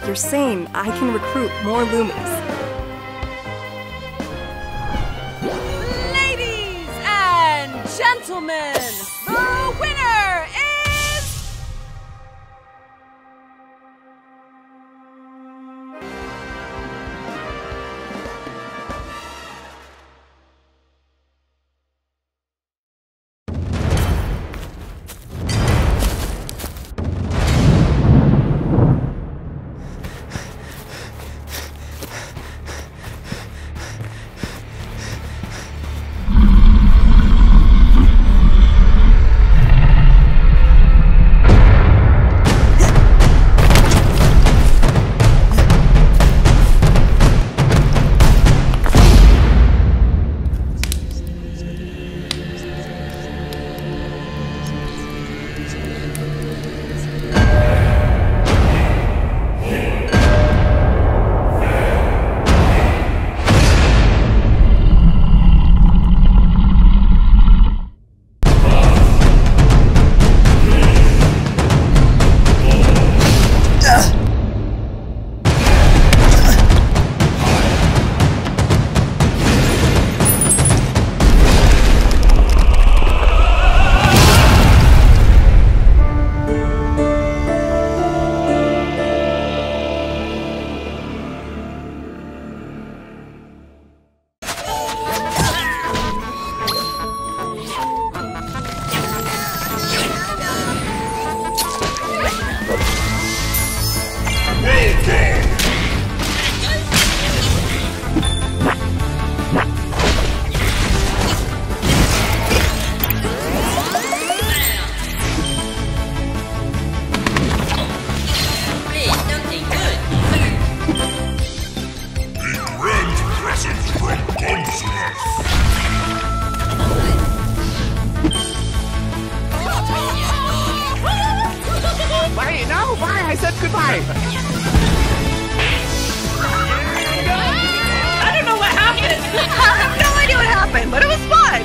you're saying I can recruit more Loomies? Ladies and gentlemen, the winner is... 5! I don't know what happened! I have no idea what happened, but it was fun!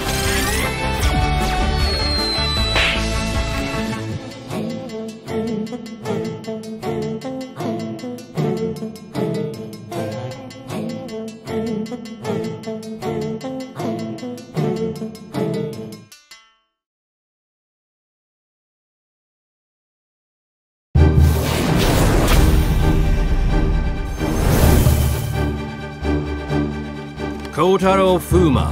Kotaro Fuma,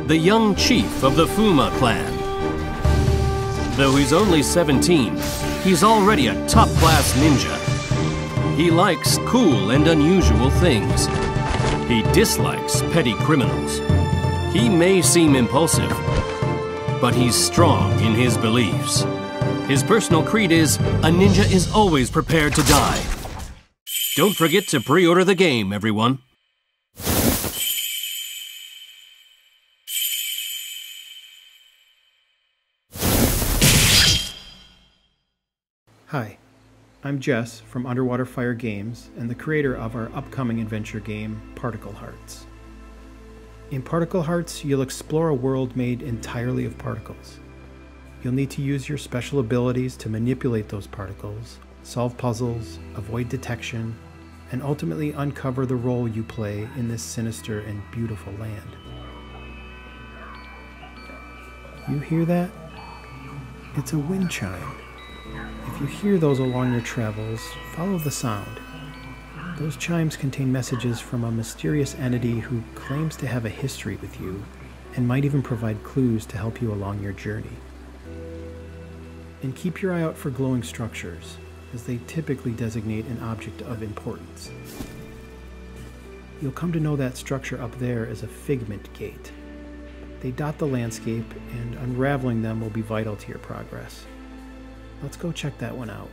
the young chief of the Fuma clan. Though he's only 17, he's already a top-class ninja. He likes cool and unusual things. He dislikes petty criminals. He may seem impulsive, but he's strong in his beliefs. His personal creed is, a ninja is always prepared to die. Don't forget to pre-order the game, everyone. Hi, I'm Jess from Underwater Fire Games and the creator of our upcoming adventure game, Particle Hearts. In Particle Hearts, you'll explore a world made entirely of particles. You'll need to use your special abilities to manipulate those particles, solve puzzles, avoid detection, and ultimately uncover the role you play in this sinister and beautiful land. You hear that? It's a wind chime. If you hear those along your travels, follow the sound. Those chimes contain messages from a mysterious entity who claims to have a history with you, and might even provide clues to help you along your journey. And keep your eye out for glowing structures, as they typically designate an object of importance. You'll come to know that structure up there as a figment gate. They dot the landscape, and unraveling them will be vital to your progress. Let's go check that one out.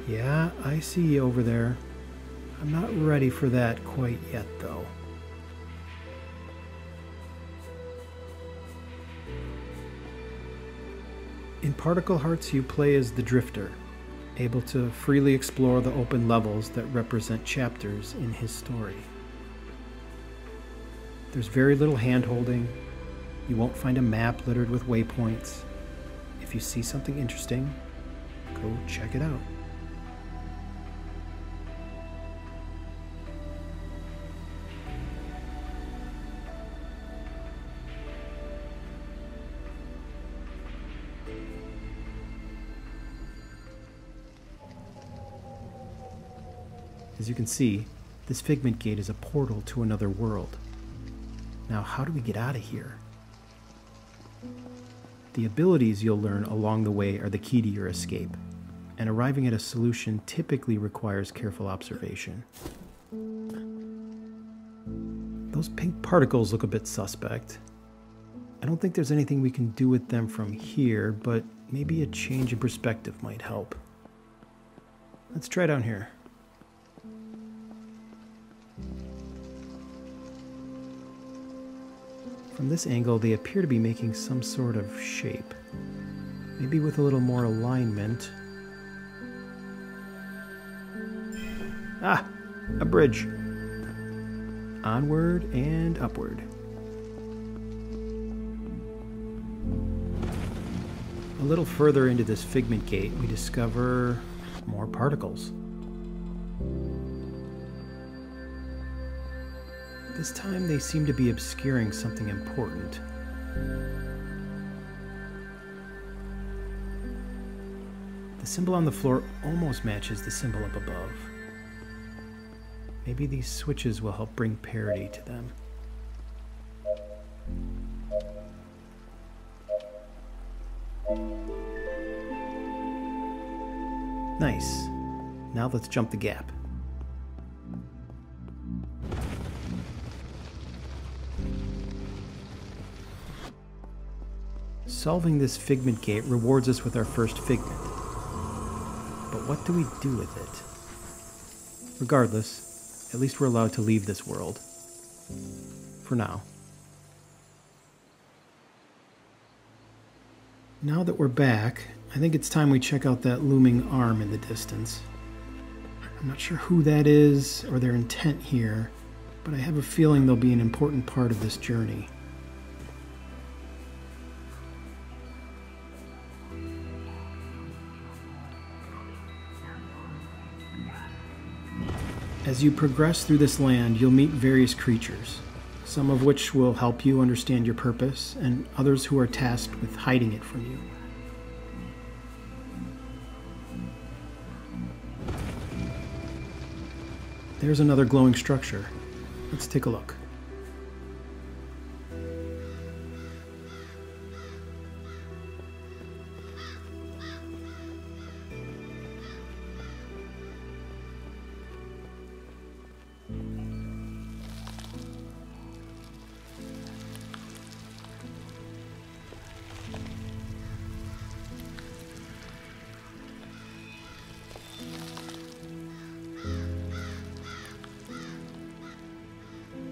Yeah, I see you over there. I'm not ready for that quite yet, though. In Particle Hearts, you play as the Drifter, able to freely explore the open levels that represent chapters in his story. There's very little hand-holding. You won't find a map littered with waypoints. If you see something interesting, go check it out. As you can see, this Figment Gate is a portal to another world. Now, how do we get out of here? The abilities you'll learn along the way are the key to your escape, and arriving at a solution typically requires careful observation. Those pink particles look a bit suspect. I don't think there's anything we can do with them from here, but maybe a change in perspective might help. Let's try down here. From this angle, they appear to be making some sort of shape. Maybe with a little more alignment. Ah! A bridge. Onward and upward. A little further into this Figment Gate, we discover more particles. This time they seem to be obscuring something important. The symbol on the floor almost matches the symbol up above. Maybe these switches will help bring parity to them. Nice. Now let's jump the gap. Solving this Figment Gate rewards us with our first figment. But what do we do with it? Regardless, at least we're allowed to leave this world. For now. Now that we're back, I think it's time we check out that looming arm in the distance. I'm not sure who that is or their intent here, but I have a feeling they'll be an important part of this journey. As you progress through this land, you'll meet various creatures, some of which will help you understand your purpose, and others who are tasked with hiding it from you. There's another glowing structure. Let's take a look.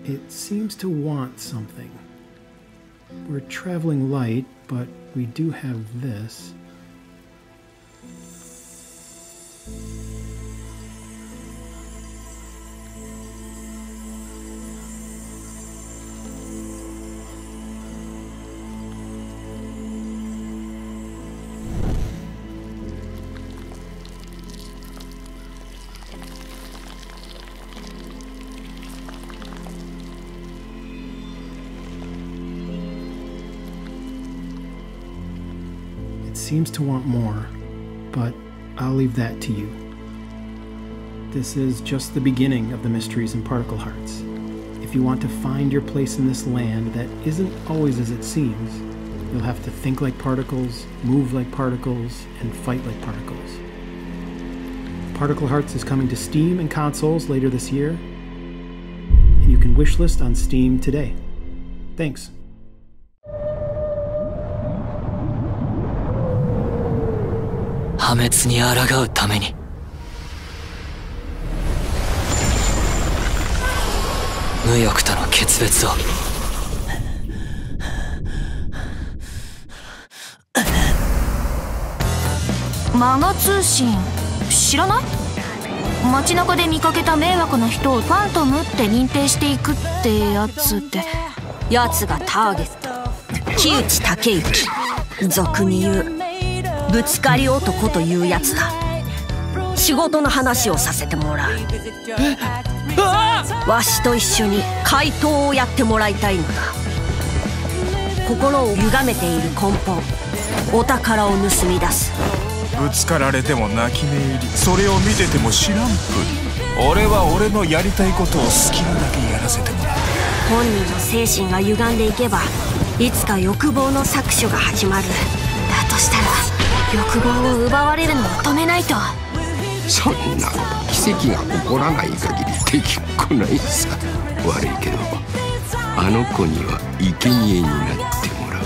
It seems to want something. We're traveling light, but we do have this. Seems to want more, but I'll leave that to you. This is just the beginning of the mysteries in Particle Hearts. If you want to find your place in this land that isn't always as it seems, you'll have to think like particles, move like particles, and fight like particles. Particle Hearts is coming to Steam and consoles later this year, and you can wishlist on Steam today. Thanks. 破滅に抗うために無欲との決別をマガ通信知らない？街中で見かけた迷惑な人をファントムって認定していくってやつってやつがターゲット木内武之俗に言うぶつかり男というやつだ仕事の話をさせてもらうわしと一緒に怪盗をやってもらいたいのだ心を歪めている根本お宝を盗み出すぶつかられても泣き寝入りそれを見てても知らんぷり俺は俺のやりたいことを好きなだけやらせてもらう本人の精神が歪んでいけばいつか欲望の搾取が始まるだとしたら欲望を奪われるのを止めないとそんな奇跡が起こらない限りできっこないさ悪いけどあの子には生贄になってもらう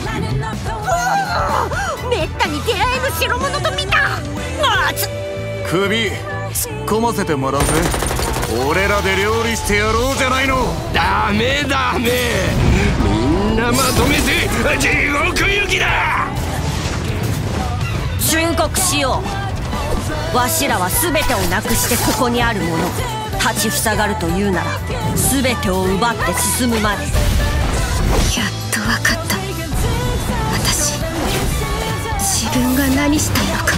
よめったに出会えぬ代物と見た首突っ込ませてもらうぜ俺らで料理してやろうじゃないのダメダメみんなまとめて地獄行きだ忠告しようわしらは全てをなくしてここにあるもの立ちふさがるというなら全てを奪って進むまでやっと分かった私自分が何したいのか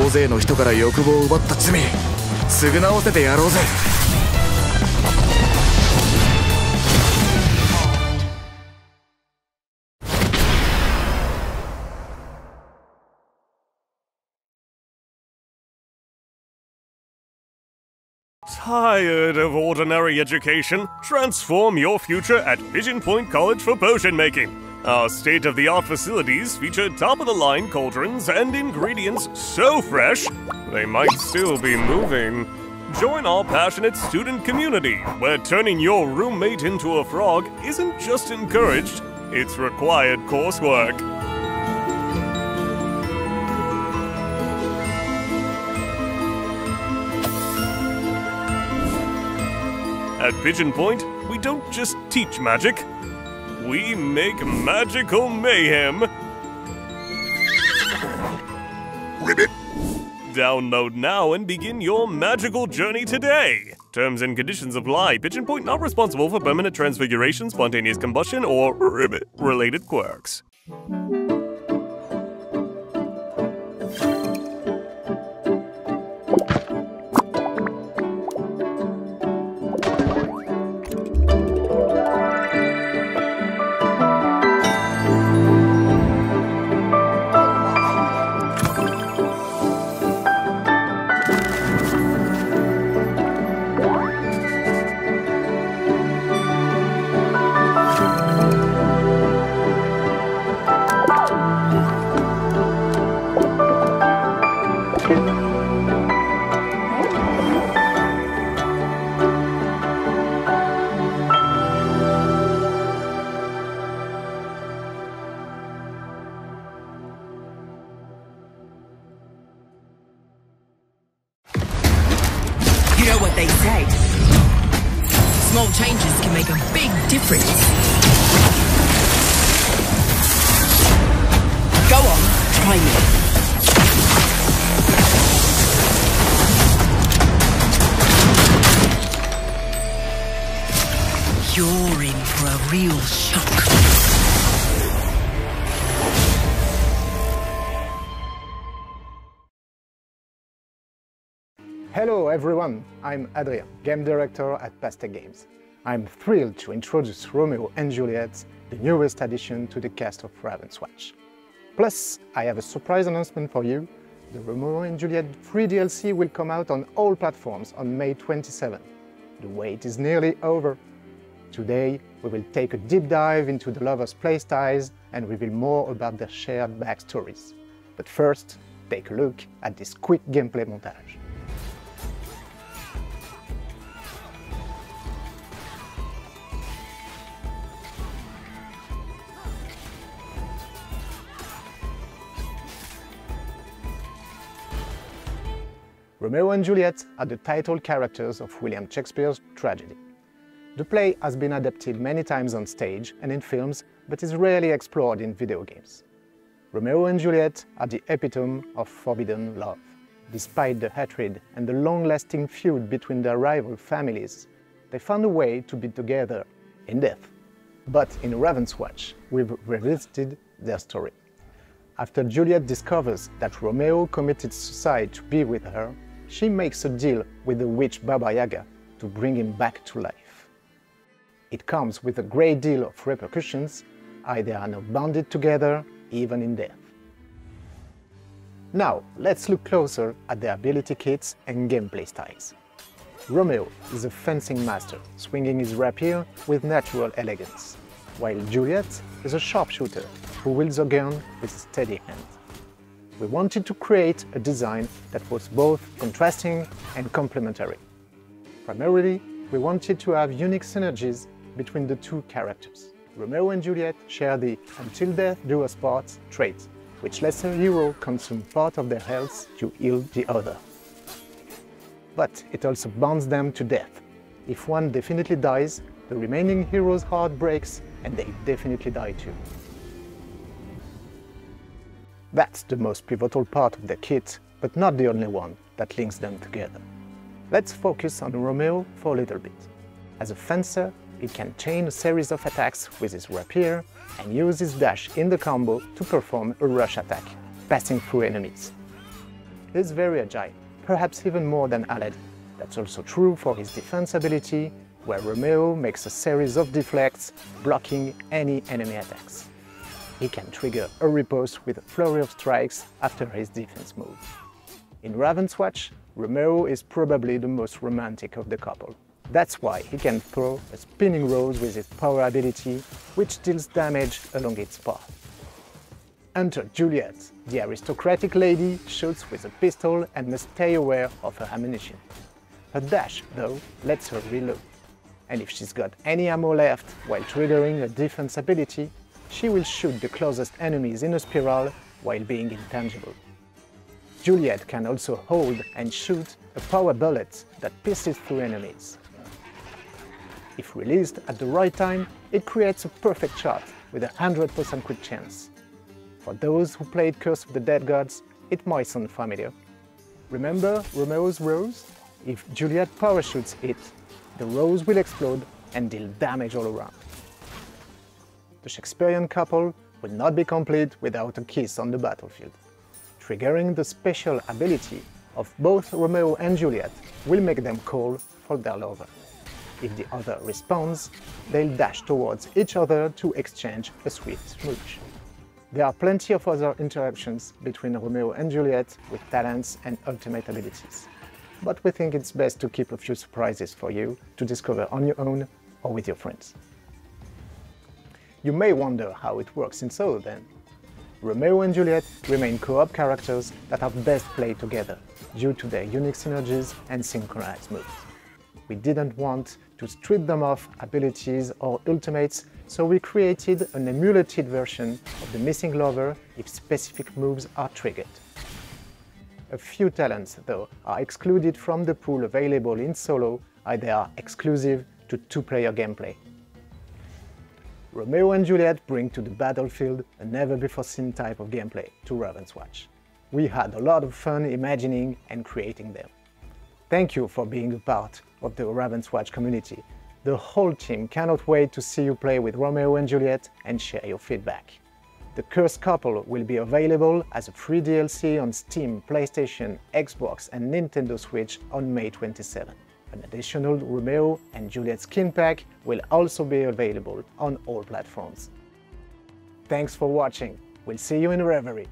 大勢の人から欲望を奪った罪償わせてやろうぜTired of ordinary education? Transform your future at Pigeon Point College for Potion Making. Our state-of-the-art facilities feature top-of-the-line cauldrons and ingredients so fresh, they might still be moving. Join our passionate student community, where turning your roommate into a frog isn't just encouraged, it's required coursework. At Pigeon Point, we don't just teach magic, we make magical mayhem. Download now and begin your magical journey today. Terms and conditions apply. Pigeon Point not responsible for permanent transfiguration, spontaneous combustion, or ribbit-related quirks. They say small changes can make a big difference. Go on, try me. You're in for a real shock. Hello everyone, I'm Adrien, game director at Pastec Games. I'm thrilled to introduce Romeo and Juliet, the newest addition to the cast of Ravenswatch. Plus, I have a surprise announcement for you. The Romeo and Juliet free DLC will come out on all platforms on May 27. The wait is nearly over. Today, we will take a deep dive into the lovers' playstyles and reveal more about their shared backstories. But first, take a look at this quick gameplay montage. Romeo and Juliet are the title characters of William Shakespeare's tragedy. The play has been adapted many times on stage and in films, but is rarely explored in video games. Romeo and Juliet are the epitome of forbidden love. Despite the hatred and the long-lasting feud between their rival families, they found a way to be together in death. But in Ravenswatch, we've revisited their story. After Juliet discovers that Romeo committed suicide to be with her, she makes a deal with the witch Baba Yaga to bring him back to life. It comes with a great deal of repercussions, as they are now bonded together, even in death. Now, let's look closer at the ability kits and gameplay styles. Romeo is a fencing master, swinging his rapier with natural elegance, while Juliet is a sharpshooter who wields a gun with a steady hand. We wanted to create a design that was both contrasting and complementary. Primarily, we wanted to have unique synergies between the two characters. Romeo and Juliet share the "until death do us part" trait, which lets a hero consume part of their health to heal the other. But it also bonds them to death. If one definitely dies, the remaining hero's heart breaks and they definitely die too. That's the most pivotal part of the kit, but not the only one that links them together. Let's focus on Romeo for a little bit. As a fencer, he can chain a series of attacks with his rapier and use his dash in the combo to perform a rush attack, passing through enemies. He's very agile, perhaps even more than Aladdin. That's also true for his defense ability, where Romeo makes a series of deflects, blocking any enemy attacks. He can trigger a riposte with a flurry of strikes after his defense move. In Ravenswatch, Romeo is probably the most romantic of the couple. That's why he can throw a spinning rose with his power ability, which deals damage along its path. Enter Juliet. The aristocratic lady shoots with a pistol and must stay aware of her ammunition. Her dash, though, lets her reload. And if she's got any ammo left while triggering a defense ability, she will shoot the closest enemies in a spiral while being intangible. Juliet can also hold and shoot a power bullet that pierces through enemies. If released at the right time, it creates a perfect shot with a 100% crit chance. For those who played Curse of the Dead Gods, it might sound familiar. Remember Romeo's rose? If Juliet parachutes it, the rose will explode and deal damage all around. The Shakespearean couple will not be complete without a kiss on the battlefield. Triggering the special ability of both Romeo and Juliet will make them call for their lover. If the other responds, they'll dash towards each other to exchange a sweet smooch. There are plenty of other interactions between Romeo and Juliet with talents and ultimate abilities, but we think it's best to keep a few surprises for you to discover on your own or with your friends. You may wonder how it works in solo then. Romeo and Juliet remain co-op characters that are best played together due to their unique synergies and synchronized moves. We didn't want to strip them of abilities or ultimates, so we created an emulated version of the missing lover if specific moves are triggered. A few talents, though, are excluded from the pool available in solo, as they are exclusive to two-player gameplay. Romeo and Juliet bring to the battlefield a never-before-seen type of gameplay to Ravenswatch. We had a lot of fun imagining and creating them. Thank you for being a part of the Ravenswatch community. The whole team cannot wait to see you play with Romeo and Juliet and share your feedback. The Cursed Couple will be available as a free DLC on Steam, PlayStation, Xbox and Nintendo Switch on May 27. An additional Romeo and Juliet skin pack will also be available on all platforms. Thanks for watching. We'll see you in Reverie.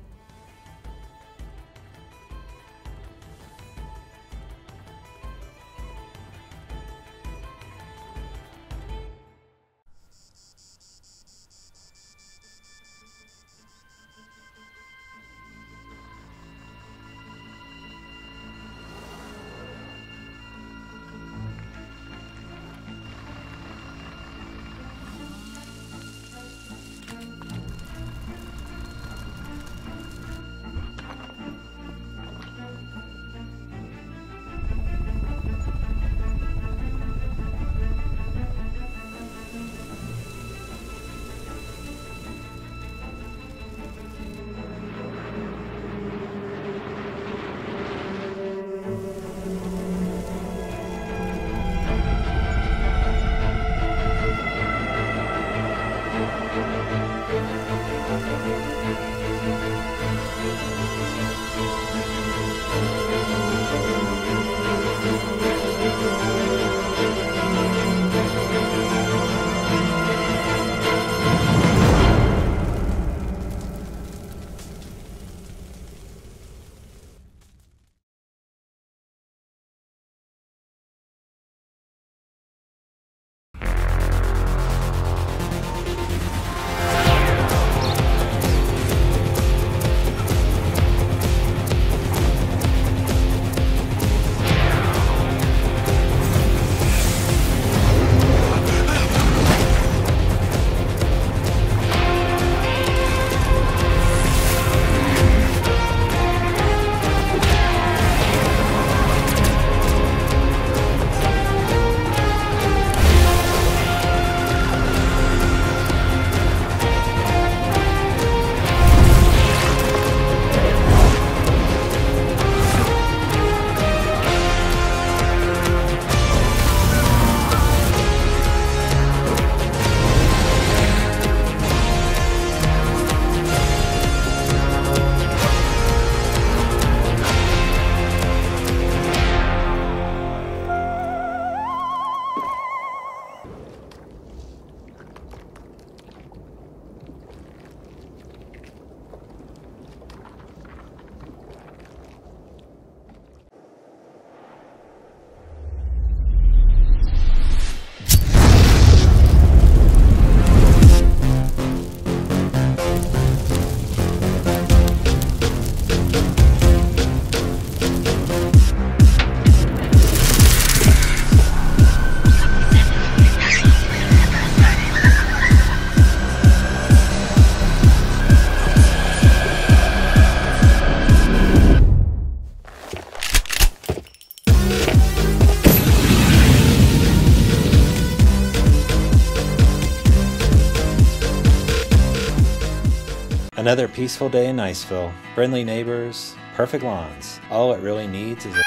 Another peaceful day in Niceville. Friendly neighbors, perfect lawns. All it really needs is a...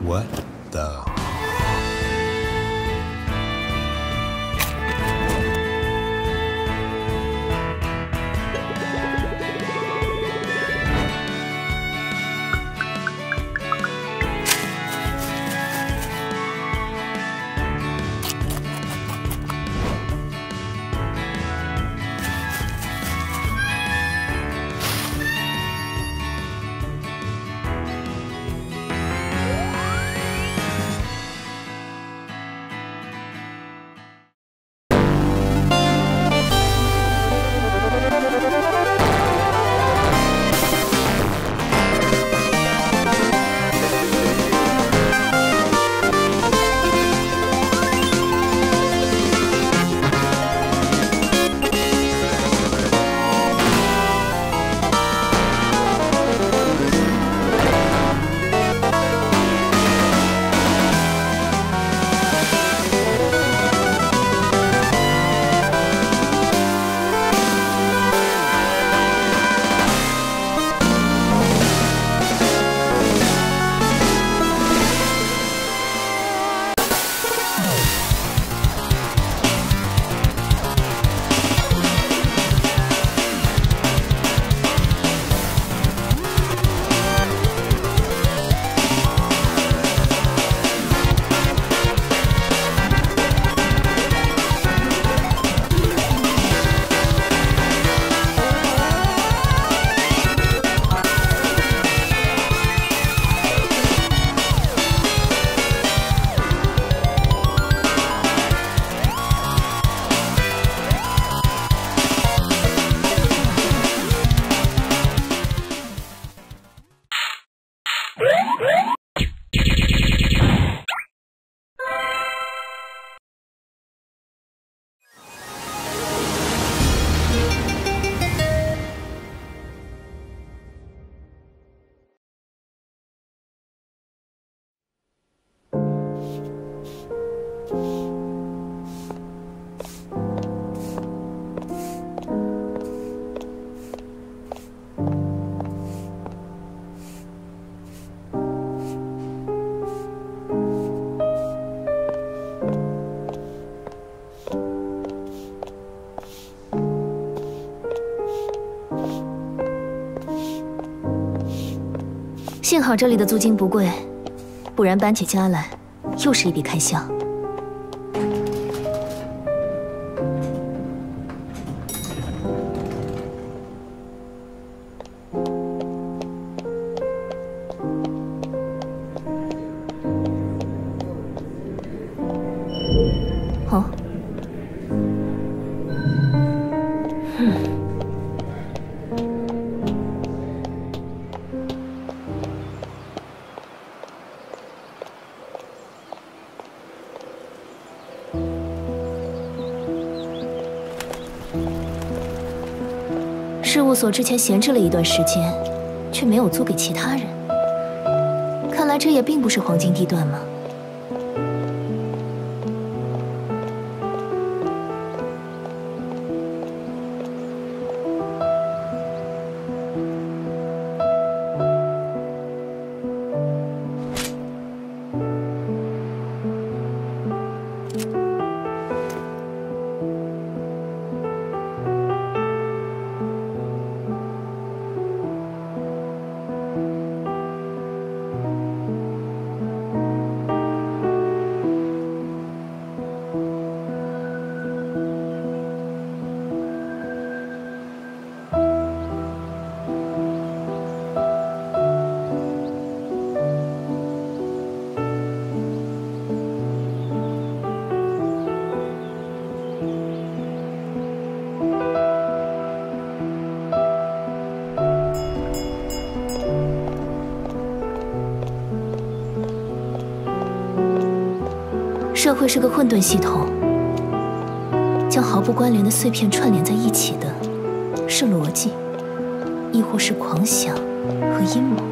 What the...幸好这里的租金不贵，不然搬起家来又是一笔开销。哦，事务所之前闲置了一段时间，却没有租给其他人。看来这也并不是黄金地段嘛。社会是个混沌系统，将毫不关联的碎片串联在一起的，是逻辑，亦或是狂想和阴谋？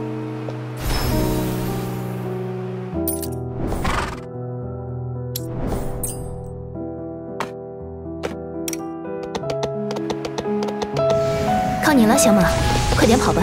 靠你了，小马，快点跑吧。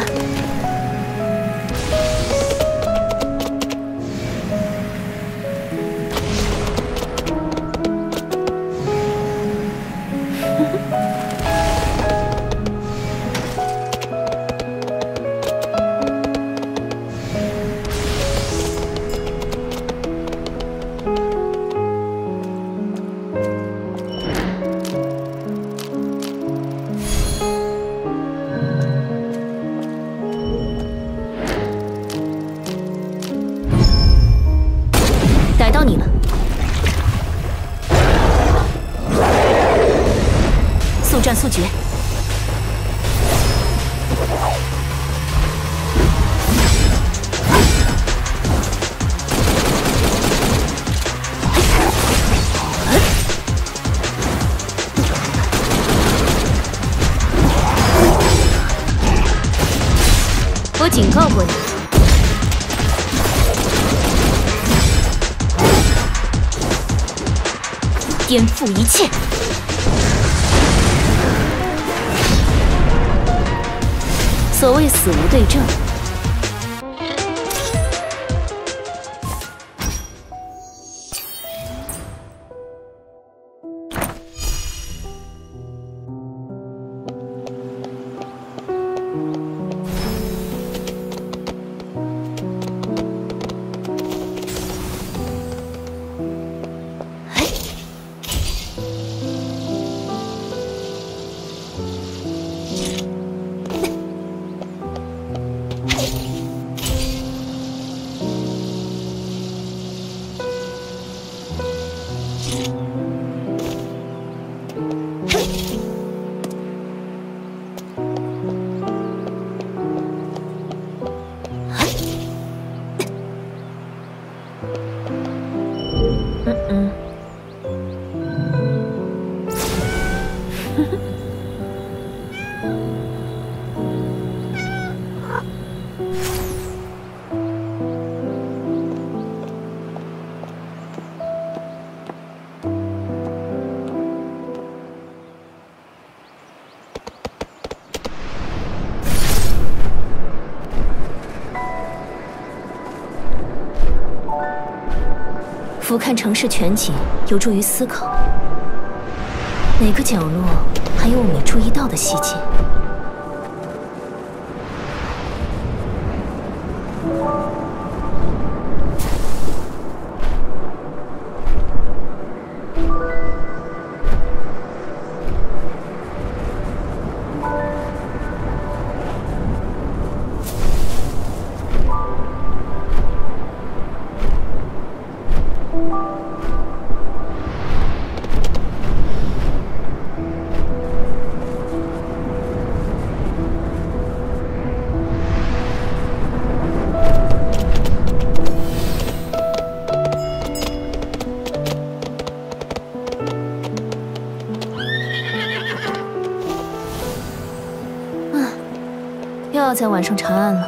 逮到你了，速战速决。我警告过你。 颠覆一切！所谓死无对证。俯瞰城市全景，有助于思考。哪个角落还有我没注意到的细节？又要在晚上查案了。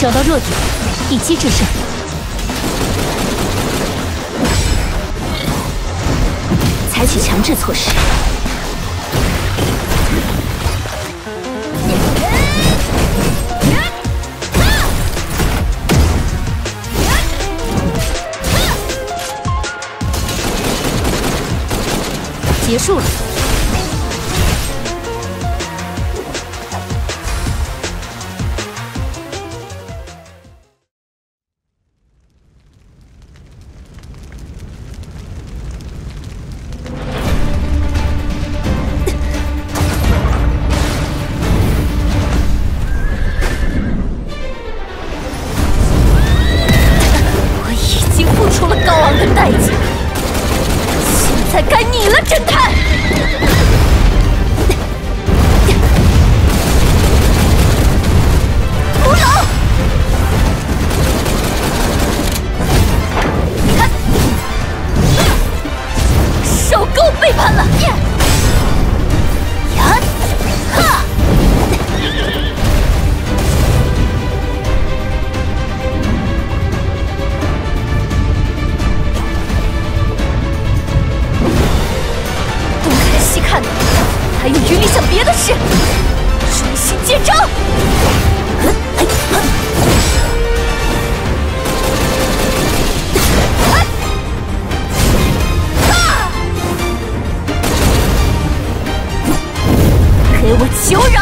找到弱点，一击制胜。采取强制措施。结束了。我已经付出了高昂的代价。 现在该你了，侦探！捕龙！受够背叛了！呀！哈！细看，还有余力想别的事，重新接招！给我求饶！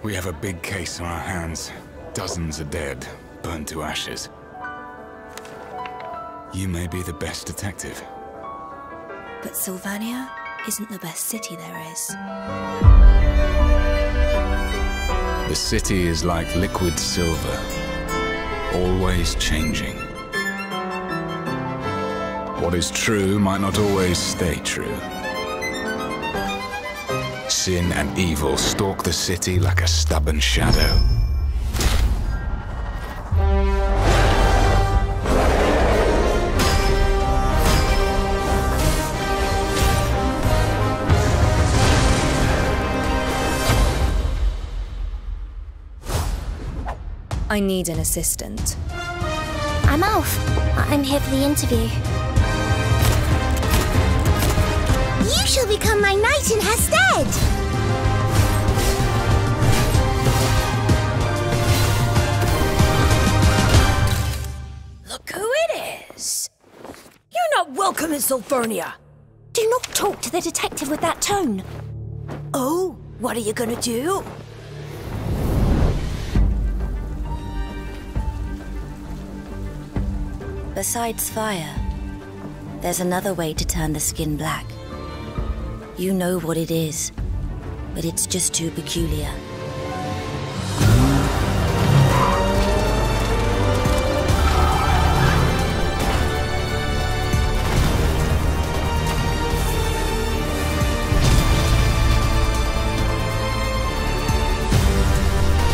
We have a big case on our hands. Dozens are dead, burned to ashes. You may be the best detective. But Sylvania isn't the best city there is. The city is like liquid silver, always changing. What is true might not always stay true. Sin and evil stalk the city like a stubborn shadow. I need an assistant. I'm Alf. I'm here for the interview. You shall become my knight in her stead! Look who it is! You're not welcome in Sulfurnia! Do not talk to the detective with that tone. Oh, what are you gonna do? Besides fire, there's another way to turn the skin black. You know what it is, but it's just too peculiar.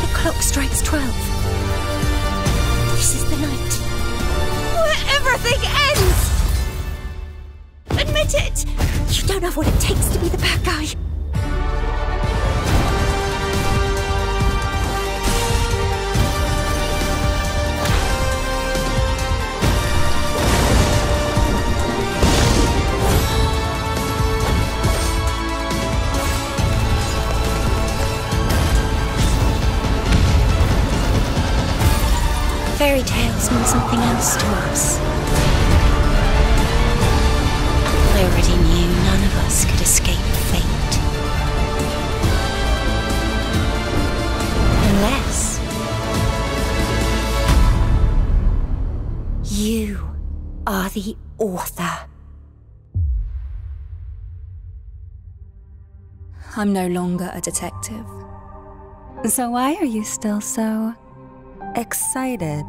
The clock strikes 12. This is the night. Where everything ends! Admit it! You don't have what it takes to be the bad guy. Fairy tales mean something else to us. I already knew none of us could escape fate. Unless are the author. I'm no longer a detective. So why are you still so excited?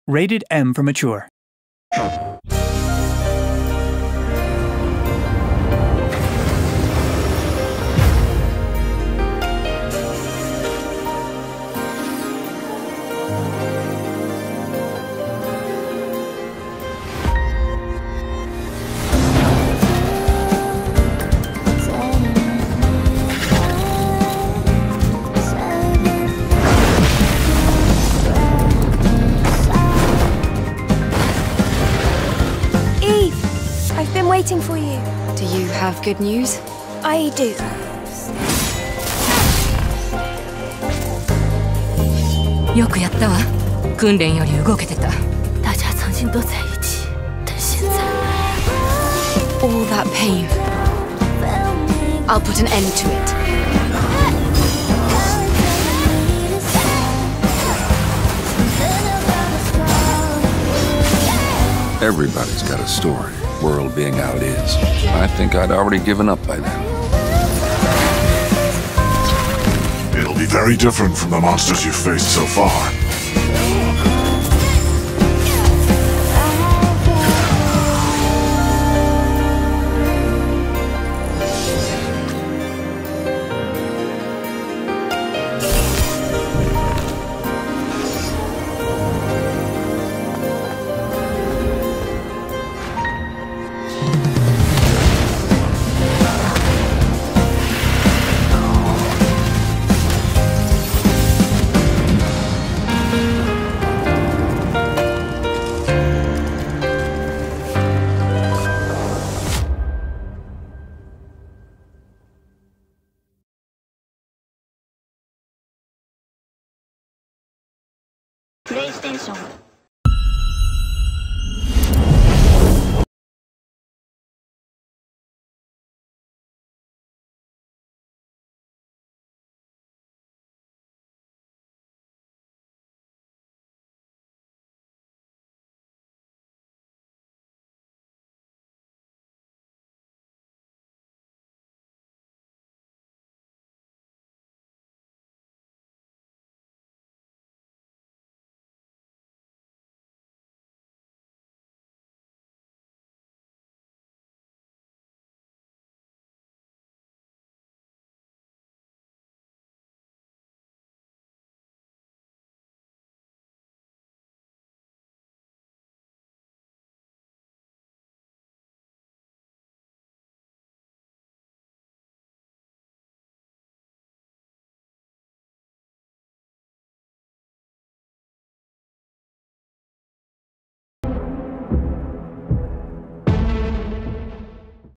Rated M for mature. Waiting for you. Do you have good news? I do. よくやったわ。訓練より動けてた。大家曾经都在一起，但现在 All that pain. I'll put an end to it. Everybody's got a story. World being how it is. I think I'd already given up by then. It'll be very different from the monsters you've faced so far. PlayStation